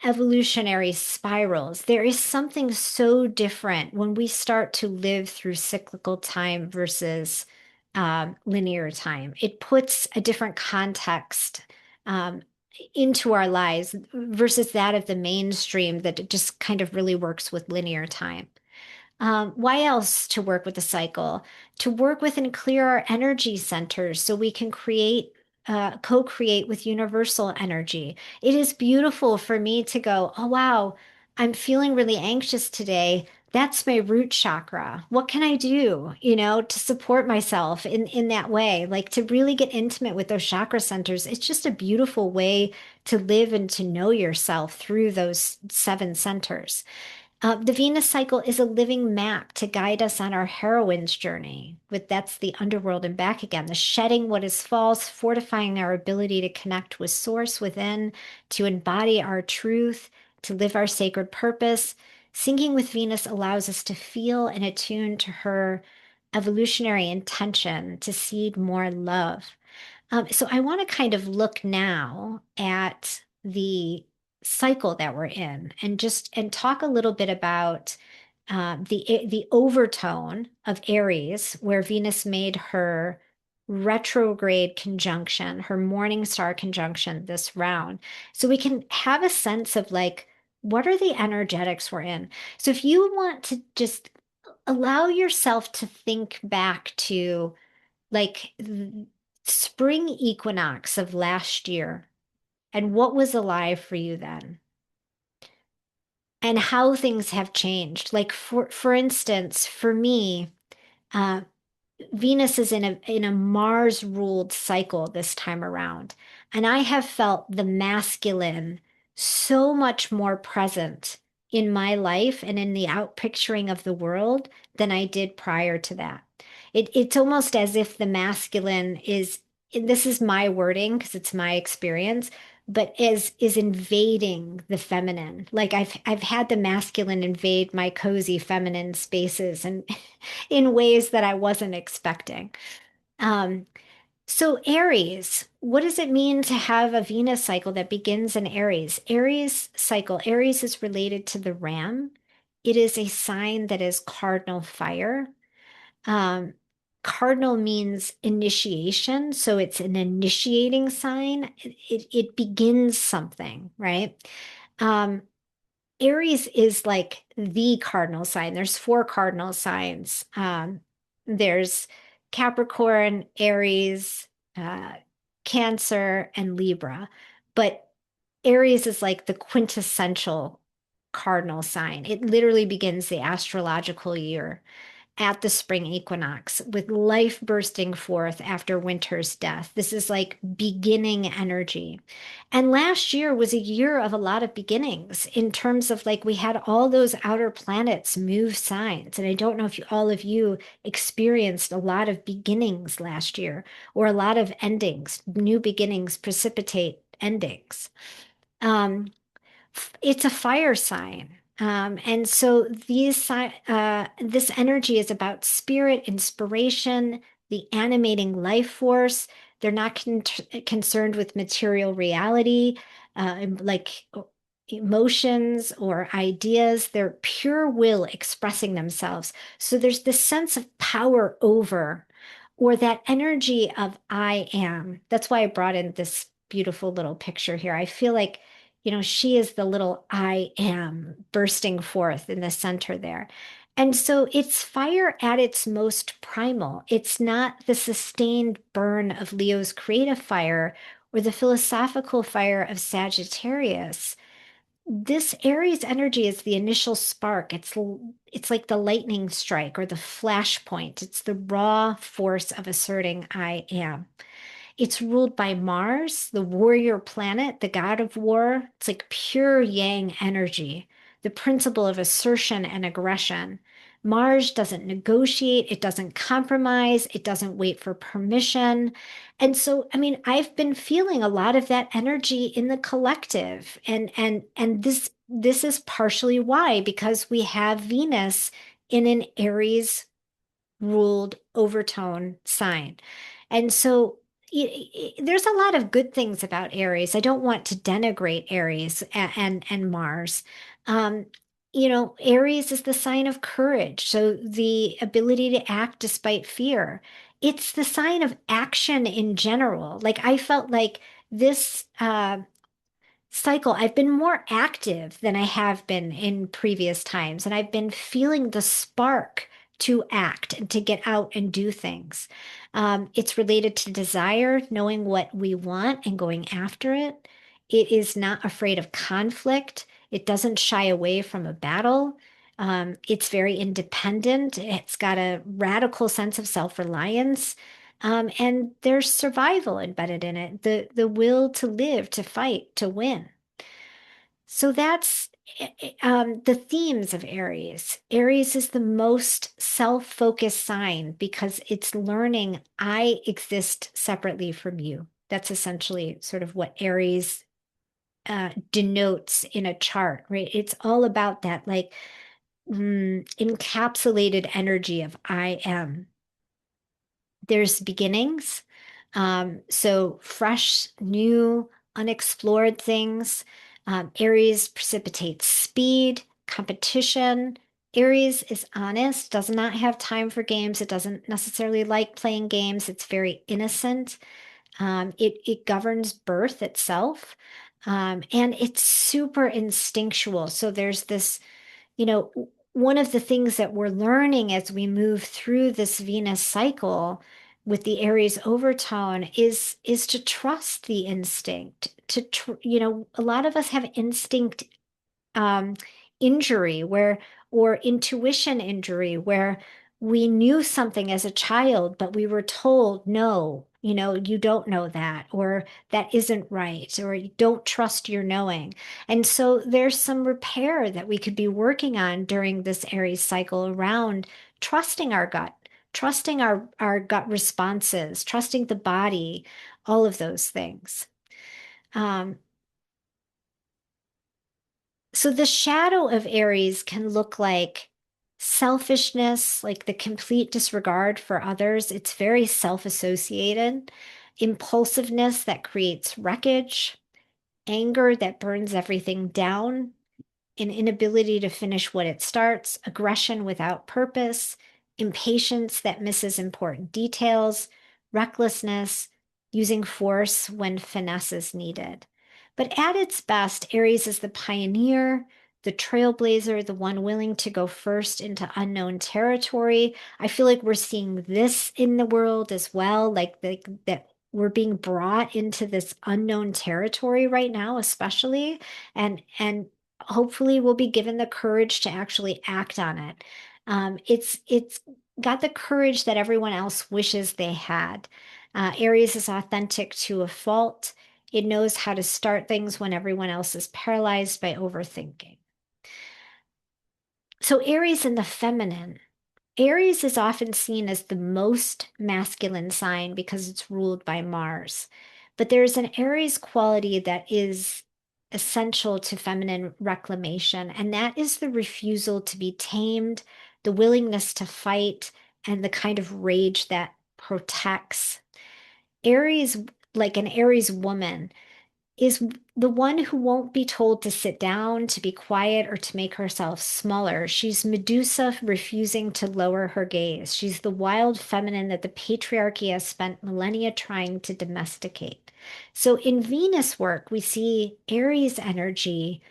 evolutionary spirals. There is something so different when we start to live through cyclical time versus linear time. It puts a different context um, into our lives versus that of the mainstream that just kind of really works with linear time. Why else to work with the cycle? To work with and clear our energy centers so we can co-create with universal energy. It is beautiful for me to go, oh, wow, I'm feeling really anxious today. That's my root chakra. What can I do, to support myself in that way? Like to really get intimate with those chakra centers. It's just a beautiful way to live and to know yourself through those 7 centers. The Venus cycle is a living map to guide us on our heroine's journey. But that's the underworld and back again, the shedding what is false, fortifying our ability to connect with source within, to embody our truth, to live our sacred purpose. Syncing with Venus allows us to feel and attune to her evolutionary intention to seed more love. So I want to kind of look now at the cycle that we're in and talk a little bit about the overtone of Aries, where Venus made her retrograde conjunction, her morning star conjunction this round. So we can have a sense of like, what are the energetics we're in? So if you want to just allow yourself to think back to like spring equinox of last year and what was alive for you then and how things have changed. Like for instance, for me, uh, Venus is in a Mars ruled cycle this time around, and I have felt the masculine so much more present in my life and in the outpicturing of the world than I did prior to that. It's almost as if the masculine is, and this is my wording because it's my experience, but is invading the feminine. Like I've had the masculine invade my cozy feminine spaces and in ways that I wasn't expecting. Um, so Aries, what does it mean to have a Venus cycle that begins in Aries? Aries is related to the ram. It is a sign that is cardinal fire. Um, cardinal means initiation, so it's an initiating sign. It begins something, right? Um, Aries is like the cardinal sign. There's four cardinal signs. There's Capricorn, Aries, uh, Cancer, and Libra. But Aries is like the quintessential cardinal sign. It literally begins the astrological year at the spring equinox with life bursting forth after winter's death. This is like beginning energy. And last year was a year of a lot of beginnings in terms of like we had all those outer planets move signs. And I don't know if all of you experienced a lot of beginnings last year or a lot of endings. New beginnings precipitate endings. Um, it's a fire sign. And so this energy is about spirit, inspiration, the animating life force. They're not concerned with material reality, like emotions or ideas. They're pure will expressing themselves. So there's this sense of power over, or that energy of I am. That's why I brought in this beautiful little picture here. I feel like she is the little I am bursting forth in the center there. And so it's fire at its most primal. It's not the sustained burn of Leo's creative fire or the philosophical fire of Sagittarius. This Aries energy is the initial spark. It's like the lightning strike or the flashpoint. It's the raw force of asserting I am. It's ruled by Mars, the warrior planet, the god of war. It's like pure yang energy, the principle of assertion and aggression. Mars doesn't negotiate, it doesn't compromise, it doesn't wait for permission. And so, I mean, I've been feeling a lot of that energy in the collective. And this is partially why, because we have Venus in an Aries ruled overtone sign. And so there's a lot of good things about Aries. I don't want to denigrate Aries and Mars. Um, Aries is the sign of courage, so the ability to act despite fear. It's the sign of action in general. Like I felt like this cycle, I've been more active than I have been in previous times, and I've been feeling the spark to act and to get out and do things. It's related to desire, knowing what we want and going after it. It is not afraid of conflict. It doesn't shy away from a battle. It's very independent. It's got a radical sense of self-reliance. And there's survival embedded in it, the will to live, to fight, to win. So that's the themes of Aries. Aries is the most self-focused sign because it's learning I exist separately from you. That's essentially sort of what Aries denotes in a chart, right? It's all about that like encapsulated energy of I am. There's beginnings. So fresh, new, unexplored things. Aries precipitates speed, competition. Aries is honest, does not have time for games. It doesn't necessarily like playing games. It's very innocent. It governs birth itself. And it's super instinctual. So there's this one of the things that we're learning as we move through this Venus cycle with the Aries overtone is to trust the instinct. A lot of us have instinct um, injury where or intuition injury where we knew something as a child, but we were told, no, you don't know that, or that isn't right, or you don't trust your knowing. And so there's some repair that we could be working on during this Aries cycle around trusting our gut, trusting our gut responses, trusting the body, all of those things. Um, So the shadow of Aries can look like selfishness, like the complete disregard for others. It's very self-associated. Impulsiveness that creates wreckage, anger that burns everything down, an inability to finish what it starts, aggression without purpose, impatience that misses important details, recklessness, using force when finesse is needed. But at its best, Aries is the pioneer, the trailblazer, the one willing to go first into unknown territory. I feel like we're seeing this in the world as well, like that we're being brought into this unknown territory right now, especially, and hopefully we'll be given the courage to actually act on it. It's got the courage that everyone else wishes they had. Aries is authentic to a fault. It knows how to start things when everyone else is paralyzed by overthinking. So Aries in the feminine. Aries is often seen as the most masculine sign because it's ruled by Mars. But there's an Aries quality that is essential to feminine reclamation, and that is the refusal to be tamed, the willingness to fight, and the kind of rage that protects. Aries, like an Aries woman, is the one who won't be told to sit down, to be quiet, or to make herself smaller. She's Medusa refusing to lower her gaze. She's the wild feminine that the patriarchy has spent millennia trying to domesticate. So in Venus work, we see Aries energy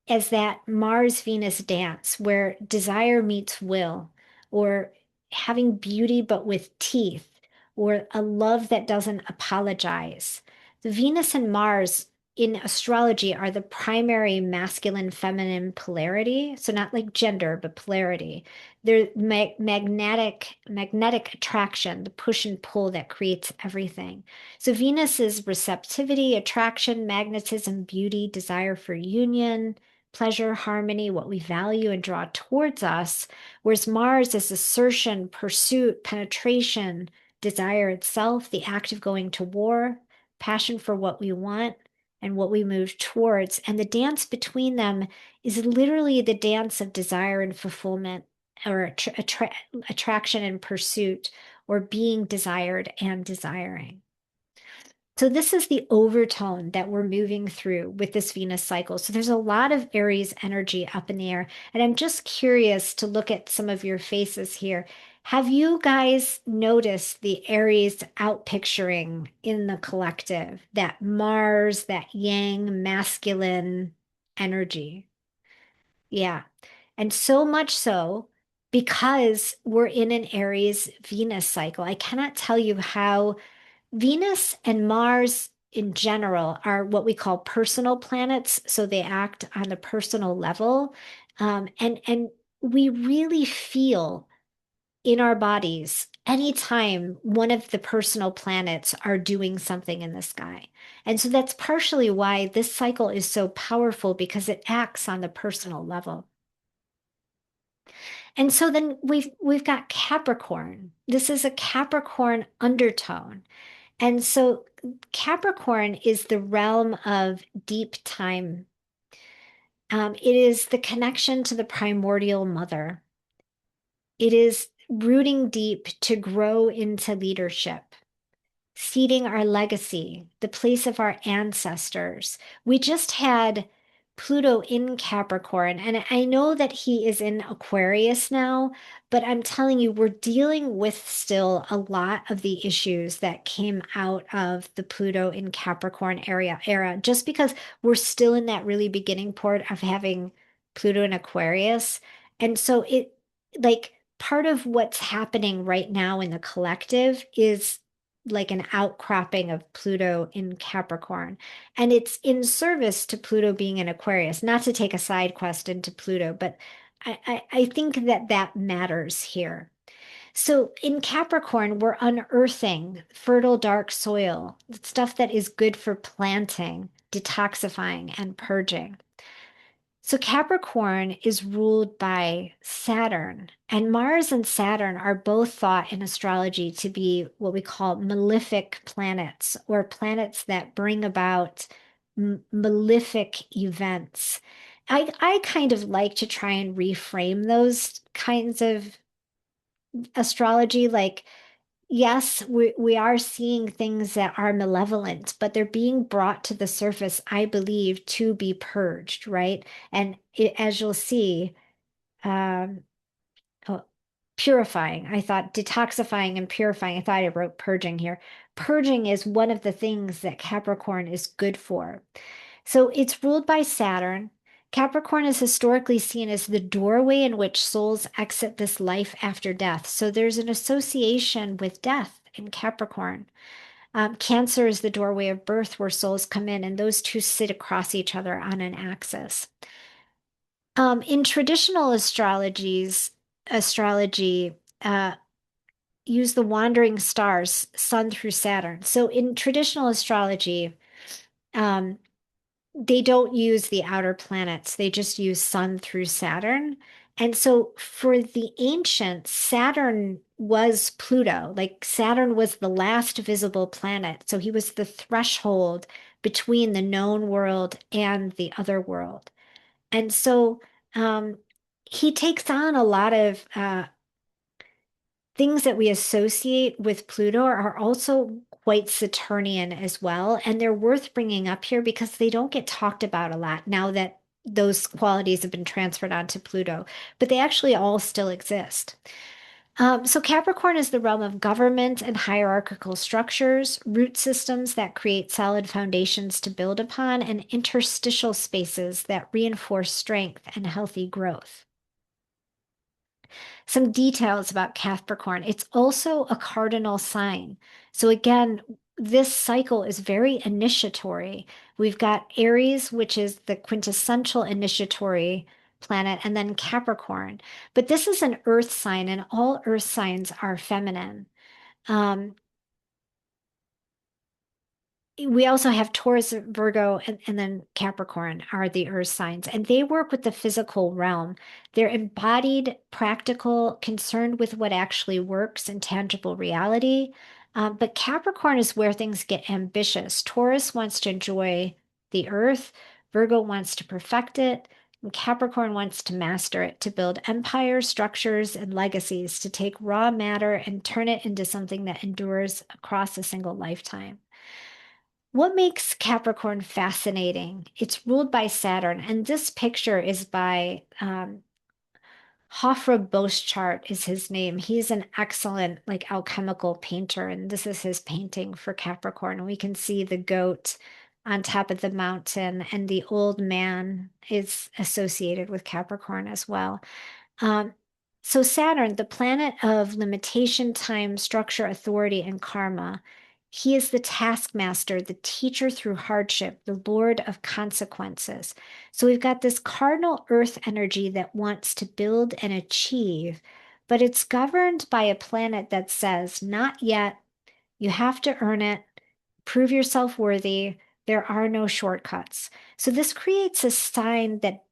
as that Mars Venus dance where desire meets will, or having beauty but with teeth, or a love that doesn't apologize. The Venus and Mars in astrology are the primary masculine feminine polarity. So not like gender, but polarity. They're magnetic attraction, the push and pull that creates everything. So Venus is receptivity, attraction, magnetism, beauty, desire for union, pleasure, harmony, what we value and draw towards us, whereas Mars is assertion, pursuit, penetration, desire itself, the act of going to war, passion for what we want and what we move towards. And the dance between them is literally the dance of desire and fulfillment, or attraction and pursuit, or being desired and desiring. So this is the overtone that we're moving through with this Venus cycle. So there's a lot of Aries energy up in the air. And I'm just curious to look at some of your faces here. Have you guys noticed the Aries outpicturing in the collective, that Mars, that yang masculine energy? Yeah. And so much so because we're in an Aries Venus cycle. I cannot tell you how Venus and Mars in general are what we call personal planets, so they act on the personal level. And we really feel in our bodies anytime one of the personal planets are doing something in the sky. And so that's partially why this cycle is so powerful, because it acts on the personal level. And so then we've got Capricorn. This is a Capricorn undertone. And so Capricorn is the realm of deep time. It is the connection to the primordial mother. It is rooting deep to grow into leadership, seeding our legacy, the place of our ancestors. We just had Pluto in Capricorn, and I know that he is in Aquarius now, but I'm telling you, we're dealing with still a lot of the issues that came out of the Pluto in Capricorn era, just because we're still in that really beginning part of having Pluto in Aquarius. And so it, like, part of what's happening right now in the collective is like an outcropping of Pluto in Capricorn. And it's in service to Pluto being in Aquarius, not to take a side quest into Pluto, but I think that that matters here. So in Capricorn, we're unearthing fertile, dark soil, stuff that is good for planting, detoxifying, and purging. So Capricorn is ruled by Saturn, and Mars and Saturn are both thought in astrology to be what we call malefic planets, or planets that bring about malefic events. I kind of like to try and reframe those kinds of astrology, like yes, we are seeing things that are malevolent, but they're being brought to the surface, I believe, to be purged, right? And as you'll see, um, oh, purifying. I thought detoxifying and purifying. I thought I wrote purging here. Purging is one of the things that Capricorn is good for. So it's ruled by Saturn. Capricorn is historically seen as the doorway in which souls exit this life after death. So there's an association with death in Capricorn. Cancer is the doorway of birth where souls come in, and those two sit across each other on an axis. In traditional astrology use the wandering stars, Sun through Saturn. So in traditional astrology, um, they don't use the outer planets. They just use Sun through Saturn. And so for the ancients, Saturn was Pluto. Like Saturn was the last visible planet. So he was the threshold between the known world and the other world. And so um, he takes on a lot of things that we associate with Pluto are also quite Saturnian as well. And they're worth bringing up here because they don't get talked about a lot now that those qualities have been transferred onto Pluto, but they actually all still exist. So Capricorn is the realm of government and hierarchical structures, root systems that create solid foundations to build upon, and interstitial spaces that reinforce strength and healthy growth. Some details about Capricorn. It's also a cardinal sign. So again, this cycle is very initiatory. We've got Aries, which is the quintessential initiatory planet, and then Capricorn. But this is an earth sign, and all earth signs are feminine. Um, we also have Taurus, Virgo, and then Capricorn are the earth signs, and they work with the physical realm. They're embodied, practical, concerned with what actually works in tangible reality. But Capricorn is where things get ambitious. Taurus wants to enjoy the earth, Virgo wants to perfect it, and Capricorn wants to master it, to build empires, structures, and legacies, to take raw matter and turn it into something that endures across a single lifetime. What makes Capricorn fascinating? It's ruled by Saturn, and this picture is by Hofra Boschart is his name. He's an excellent like alchemical painter, and this is his painting for Capricorn. We can see the goat on top of the mountain, and the old man is associated with Capricorn as well. Um, so Saturn, the planet of limitation, time, structure, authority, and karma, he is the taskmaster, the teacher through hardship, the lord of consequences. So we've got this cardinal earth energy that wants to build and achieve, but it's governed by a planet that says, not yet, you have to earn it, prove yourself worthy. There are no shortcuts. So this creates a sign that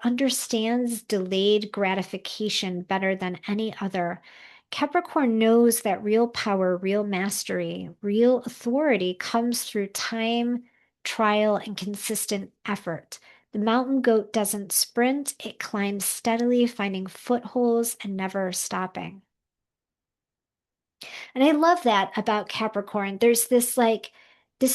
understands delayed gratification better than any other. Capricorn knows that real power, real mastery, real authority comes through time, trial, and consistent effort. The mountain goat doesn't sprint, it climbs steadily, finding footholds and never stopping. And I love that about Capricorn. There's this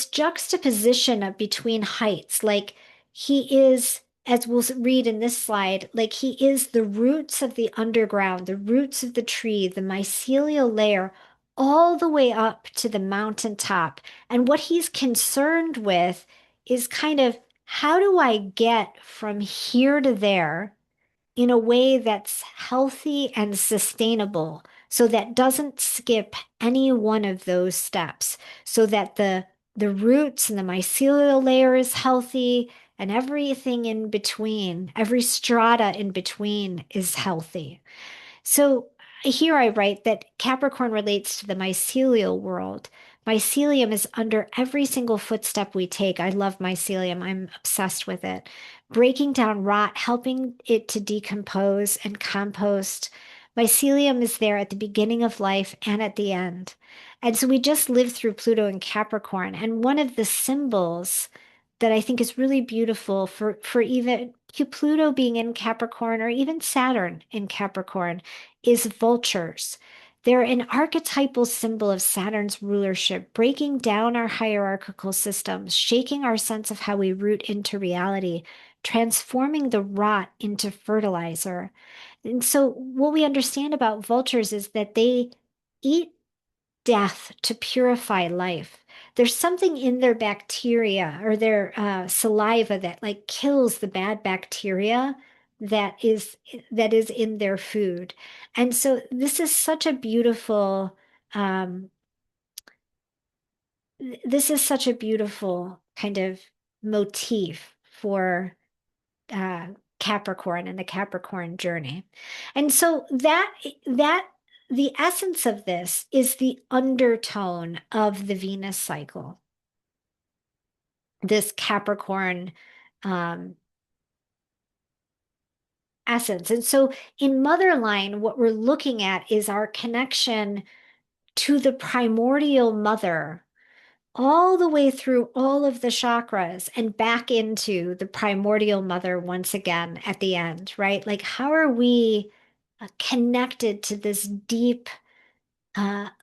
juxtaposition of between heights. Like he is, as we'll read in this slide, like he is the roots of the underground, the roots of the tree, the mycelial layer, all the way up to the mountaintop. And what he's concerned with is kind of how do I get from here to there in a way that's healthy and sustainable, so that doesn't skip any one of those steps, so that the roots and the mycelial layer is healthy and everything in between, every strata in between is healthy. So here I write that Capricorn relates to the mycelial world. Mycelium is under every single footstep we take. I love mycelium. I'm obsessed with it. Breaking down rot, helping it to decompose and compost. Mycelium is there at the beginning of life and at the end. And so we just lived through Pluto and Capricorn. And one of the symbols that I think is really beautiful for even Pluto being in Capricorn or even Saturn in Capricorn is vultures. They're an archetypal symbol of Saturn's rulership, breaking down our hierarchical systems, shaking our sense of how we root into reality, transforming the rot into fertilizer. And so what we understand about vultures is that they eat death to purify life. There's something in their bacteria or their saliva that like kills the bad bacteria that is in their food. And so um, this is such a beautiful kind of motif for uh, Capricorn and the Capricorn journey. And so that the essence of this is the undertone of the Venus cycle, this Capricorn um, essence. And so in Motherline, what we're looking at is our connection to the primordial mother all the way through all of the chakras and back into the primordial mother once again at the end, right? Like, how are we connected to this deep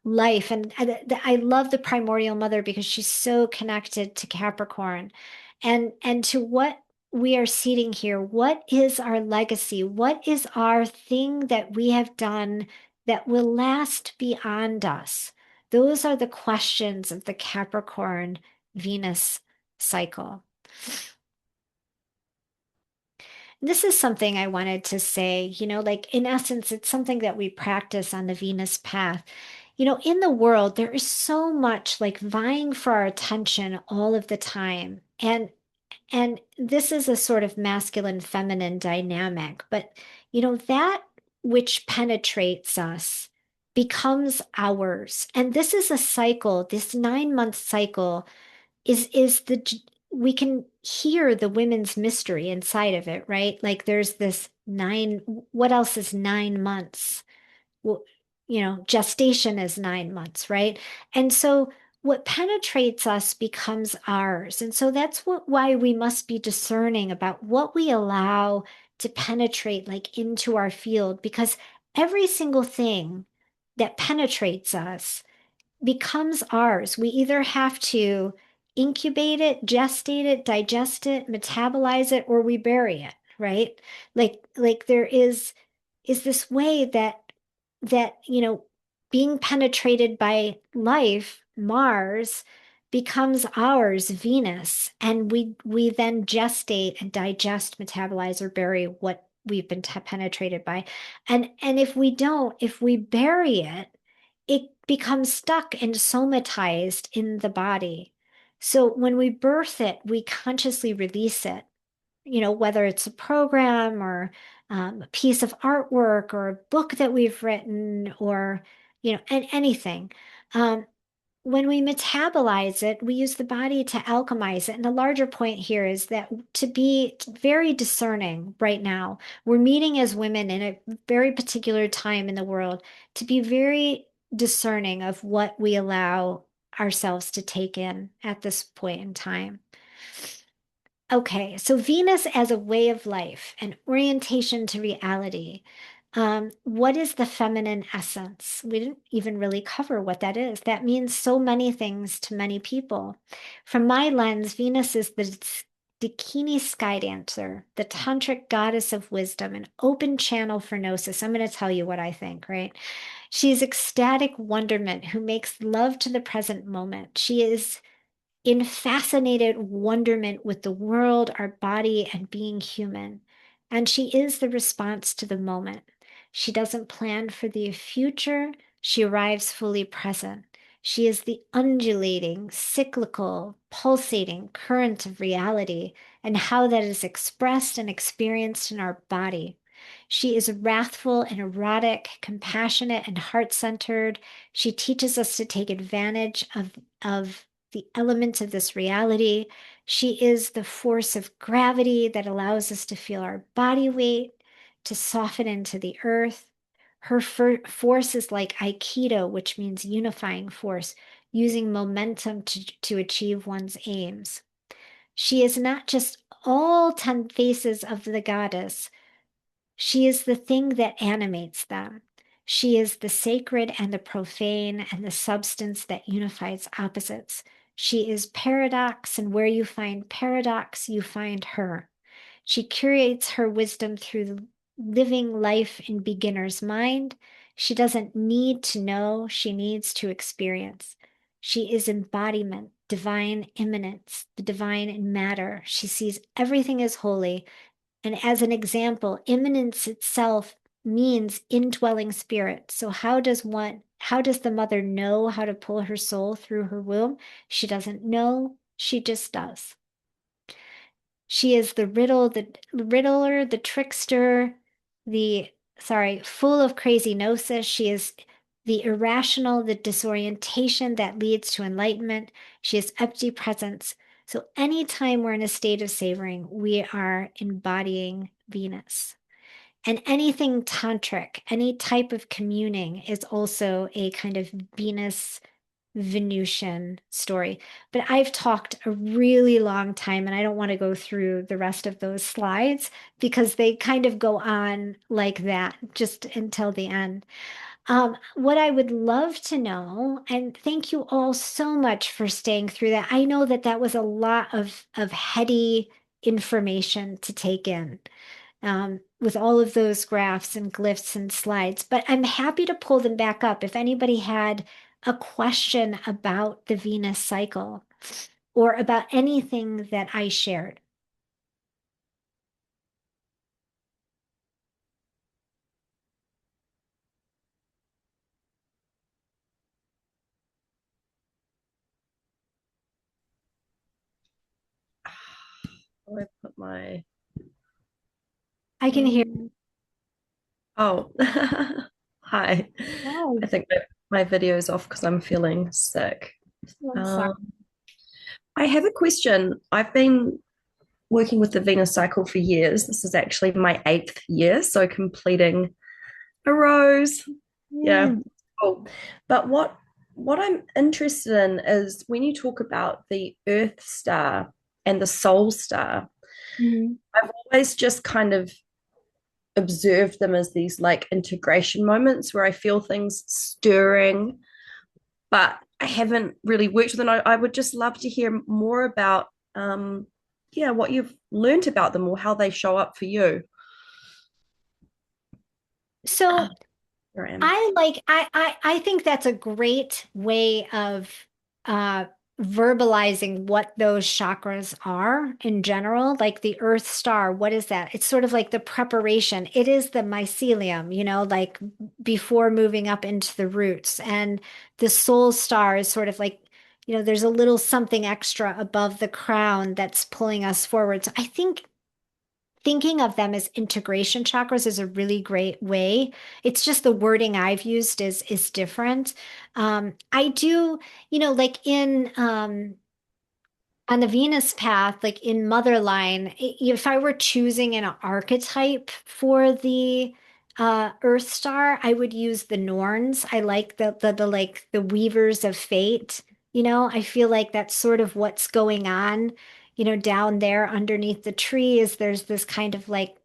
life? And I love the primordial mother because she's so connected to Capricorn and to what we are seeding here. What is our legacy? What is our thing that we have done that will last beyond us? Those are the questions of the Capricorn Venus cycle. This is something I wanted to say, like in essence, it's something that we practice on the Venus path. In the world, there is so much like vying for our attention all of the time. And this is a sort of masculine feminine dynamic, but that which penetrates us becomes ours. And this is a cycle, this 9-month cycle is the we can hear the women's mystery inside of it, right? Like there's this what else is 9 months? Well, gestation is 9 months, right? And so what penetrates us becomes ours. And so that's why we must be discerning about what we allow to penetrate like into our field, because every single thing that penetrates us becomes ours. We either have to incubate it, gestate it, digest it, metabolize it, or we bury it, right? Like there is this way that being penetrated by life, Mars, becomes ours, Venus, and we then gestate and digest, metabolize, or bury what we've been penetrated by. And if we bury it, it becomes stuck and somatized in the body. So when we birth it, we consciously release it, whether it's a program or a piece of artwork or a book that we've written or, and anything. Um, when we metabolize it, we use the body to alchemize it. And the larger point here is that to be very discerning right now, we're meeting as women in a very particular time in the world to be very discerning of what we allow ourselves to take in at this point in time. Okay, so Venus as a way of life, an orientation to reality. What is the feminine essence? We didn't even really cover what that is. That means so many things to many people. From my lens, Venus is the Dakini sky dancer, the tantric goddess of wisdom, an open channel for gnosis. I'm going to tell you what I think, right? She's ecstatic wonderment who makes love to the present moment. She is in fascinated wonderment with the world, our body, and being human. And she is the response to the moment. She doesn't plan for the future, she arrives fully present. She is the undulating, cyclical, pulsating current of reality and how that is expressed and experienced in our body. She is wrathful and erotic, compassionate and heart centered. She teaches us to take advantage of the elements of this reality. She is the force of gravity that allows us to feel our body weight, to soften into the earth. Her force is like Aikido, which means unifying force, using momentum to achieve one's aims. She is not just all 10 faces of the goddess, she is the thing that animates them. She is the sacred and the profane and the substance that unifies opposites. She is paradox, and where you find paradox, you find her. She curates her wisdom through living life in beginner's mind. She doesn't need to know, she needs to experience. She is embodiment, divine immanence, the divine in matter. She sees everything as holy. And as an example, immanence itself means indwelling spirit. So how does the mother know how to pull her soul through her womb? She doesn't know, she just does. She is the riddler, the trickster, full of crazy gnosis. She is the irrational, the disorientation that leads to enlightenment. She is empty presence. So anytime we're in a state of savoring, we are embodying Venus. And anything tantric, any type of communing is also a kind of Venus Venusian story. But I've talked a really long time, and I don't want to go through the rest of those slides because they kind of go on like that just until the end. What I would love to know, and thank you all so much for staying through that. I know that that was a lot of heady information to take in with all of those graphs and glyphs and slides, but I'm happy to pull them back up if anybody had a question about the Venus cycle or about anything that I shared. I put my I can hear. oh hi. Oh, I think my video is off because I'm feeling sick. I'm sorry. Um, I have a question. I've been working with the Venus cycle for years. This is actually my 8th year, so completing a rose. Yeah, Mm, cool. But what I'm interested in is when you talk about the Earth star and the Soul star, mhm. I've always just kind of observed them as these like integration moments where I feel things stirring, but I haven't really worked with them. I would just love to hear more about, yeah, what you've learned about them or how they show up for you. So Here I am. I think that's a great way of uh verbalizing what those chakras are in general. Like the Earth Star, what is that? It's sort of like the preparation. It is the mycelium, like before moving up into the roots. And the Soul Star is sort of like, there's a little something extra above the crown that's pulling us forward. So I think thinking of them as integration chakras is a really great way. It's just the wording I've used is different. I do, like in on the Venus path, like in Motherline, if I were choosing an archetype for the Earth Star, I would use the Norns. I like the like the weavers of fate. I feel like that's sort of what's going on, down there underneath the trees. There's this kind of like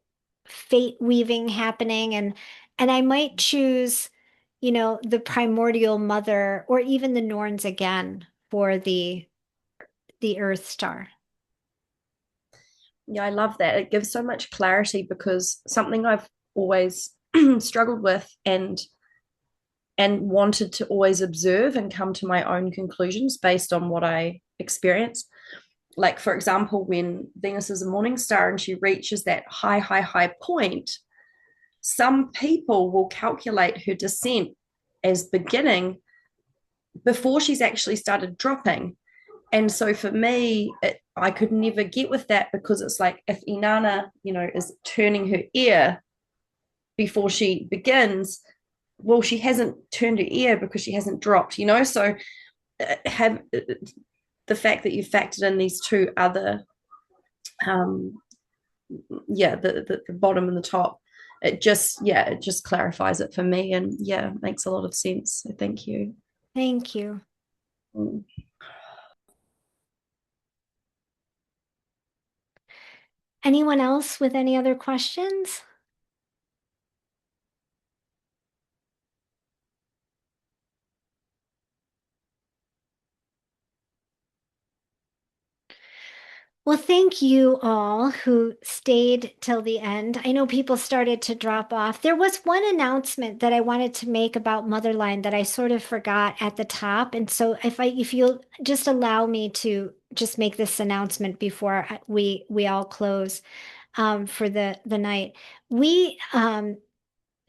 fate weaving happening, and I might choose, the primordial mother or even the Norns again for the Earth Star. Yeah, I love that. It gives so much clarity because something I've always struggled with and wanted to always observe and come to my own conclusions based on what I experience. Like, for example, when Venus is a morning star and she reaches that high, high, high point, some people will calculate her descent as beginning before she's actually started dropping. And so for me, I could never get with that because it's like if Inanna, is turning her ear before she begins, well, she hasn't turned her ear because she hasn't dropped. So have the fact that you factored in these two other, um, yeah, the bottom and the top, it just clarifies it for me, and yeah, makes a lot of sense. So thank you. Thank you. Mm. Anyone else with any other questions? Well, thank you all who stayed till the end. I know people started to drop off. There was one announcement that I wanted to make about Motherline that I sort of forgot at the top. And so if you'll just allow me to just make this announcement before we all close for the night. We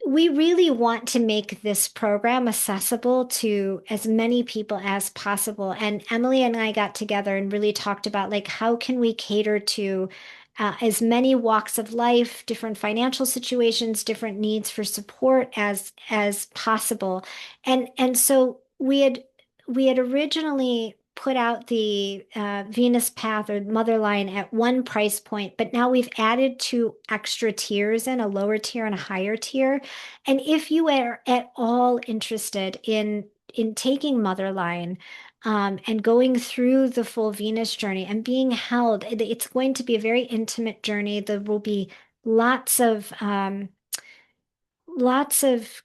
we really want to make this program accessible to as many people as possible. And Emily and I got together and really talked about like how can we cater to as many walks of life, different financial situations, different needs for support as possible. And so we had originally put out the Venus Path or Motherline at one price point, but now we've added two extra tiers in a lower tier and a higher tier. And if you are at all interested in taking Motherline and going through the full Venus journey and being held, it's going to be a very intimate journey. There will be lots of lots of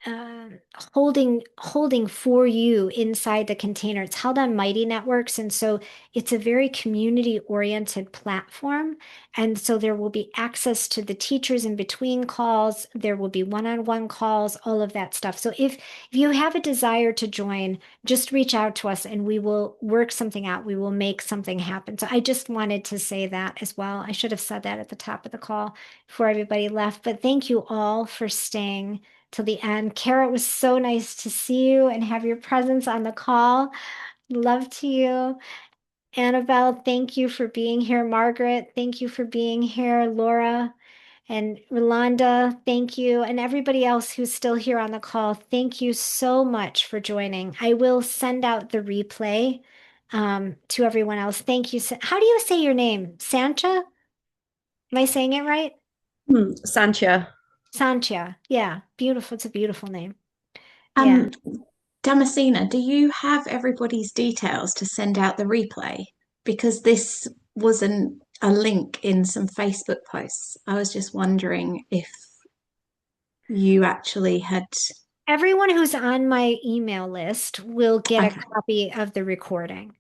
uh, holding for you inside the container. It's held on Mighty Networks, and so it's a very community-oriented platform. And so there will be access to the teachers in between calls. There will be one-on-one calls, all of that stuff. So if you have a desire to join, just reach out to us and we will work something out. We will make something happen. So I just wanted to say that as well. I should have said that at the top of the call before everybody left. But thank you all for staying till the end. Kara, it was so nice to see you and have your presence on the call. Love to you. Annabelle, thank you for being here. Margaret, thank you for being here. Laura and Rolanda, thank you. And everybody else who's still here on the call, thank you so much for joining. I will send out the replay to everyone else. Thank you. How do you say your name? Sancha? Am I saying it right? Sancha. Sancha. Yeah, beautiful. It's a beautiful name. Yeah. Um, Damascena, do you have everybody's details to send out the replay? Because this wasn't a link in some Facebook posts. I was just wondering if you actually had. Everyone who's on my email list will get a Okay, copy of the recording.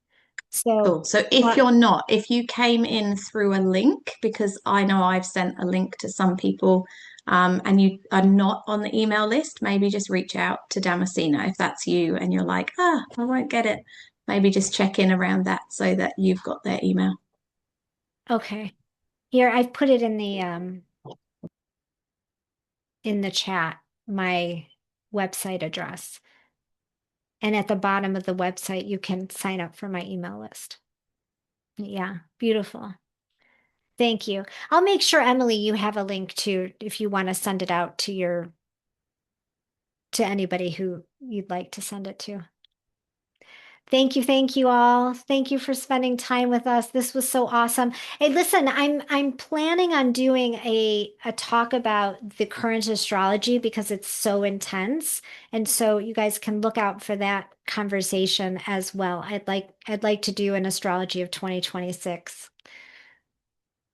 So, cool. So if uh, you're not, if you came in through a link, because I know I've sent a link to some people, and you are not on the email list, maybe just reach out to Damascena if that's you and you're like, I won't get it. Maybe just check in around that so that you've got their email. okay. Here, I've put it in the chat, my website address. And at the bottom of the website, you can sign up for my email list. Yeah, beautiful. Thank you. I'll make sure, Emily, you have a link to if you want to send it out to anybody who you'd like to send it to. Thank you all. Thank you for spending time with us. This was so awesome. Hey, listen, I'm planning on doing a talk about the current astrology because it's so intense. And so you guys can look out for that conversation as well. I'd like to do an astrology of 2026.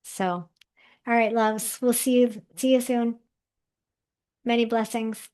So, all right, loves. We'll see you soon. Many blessings.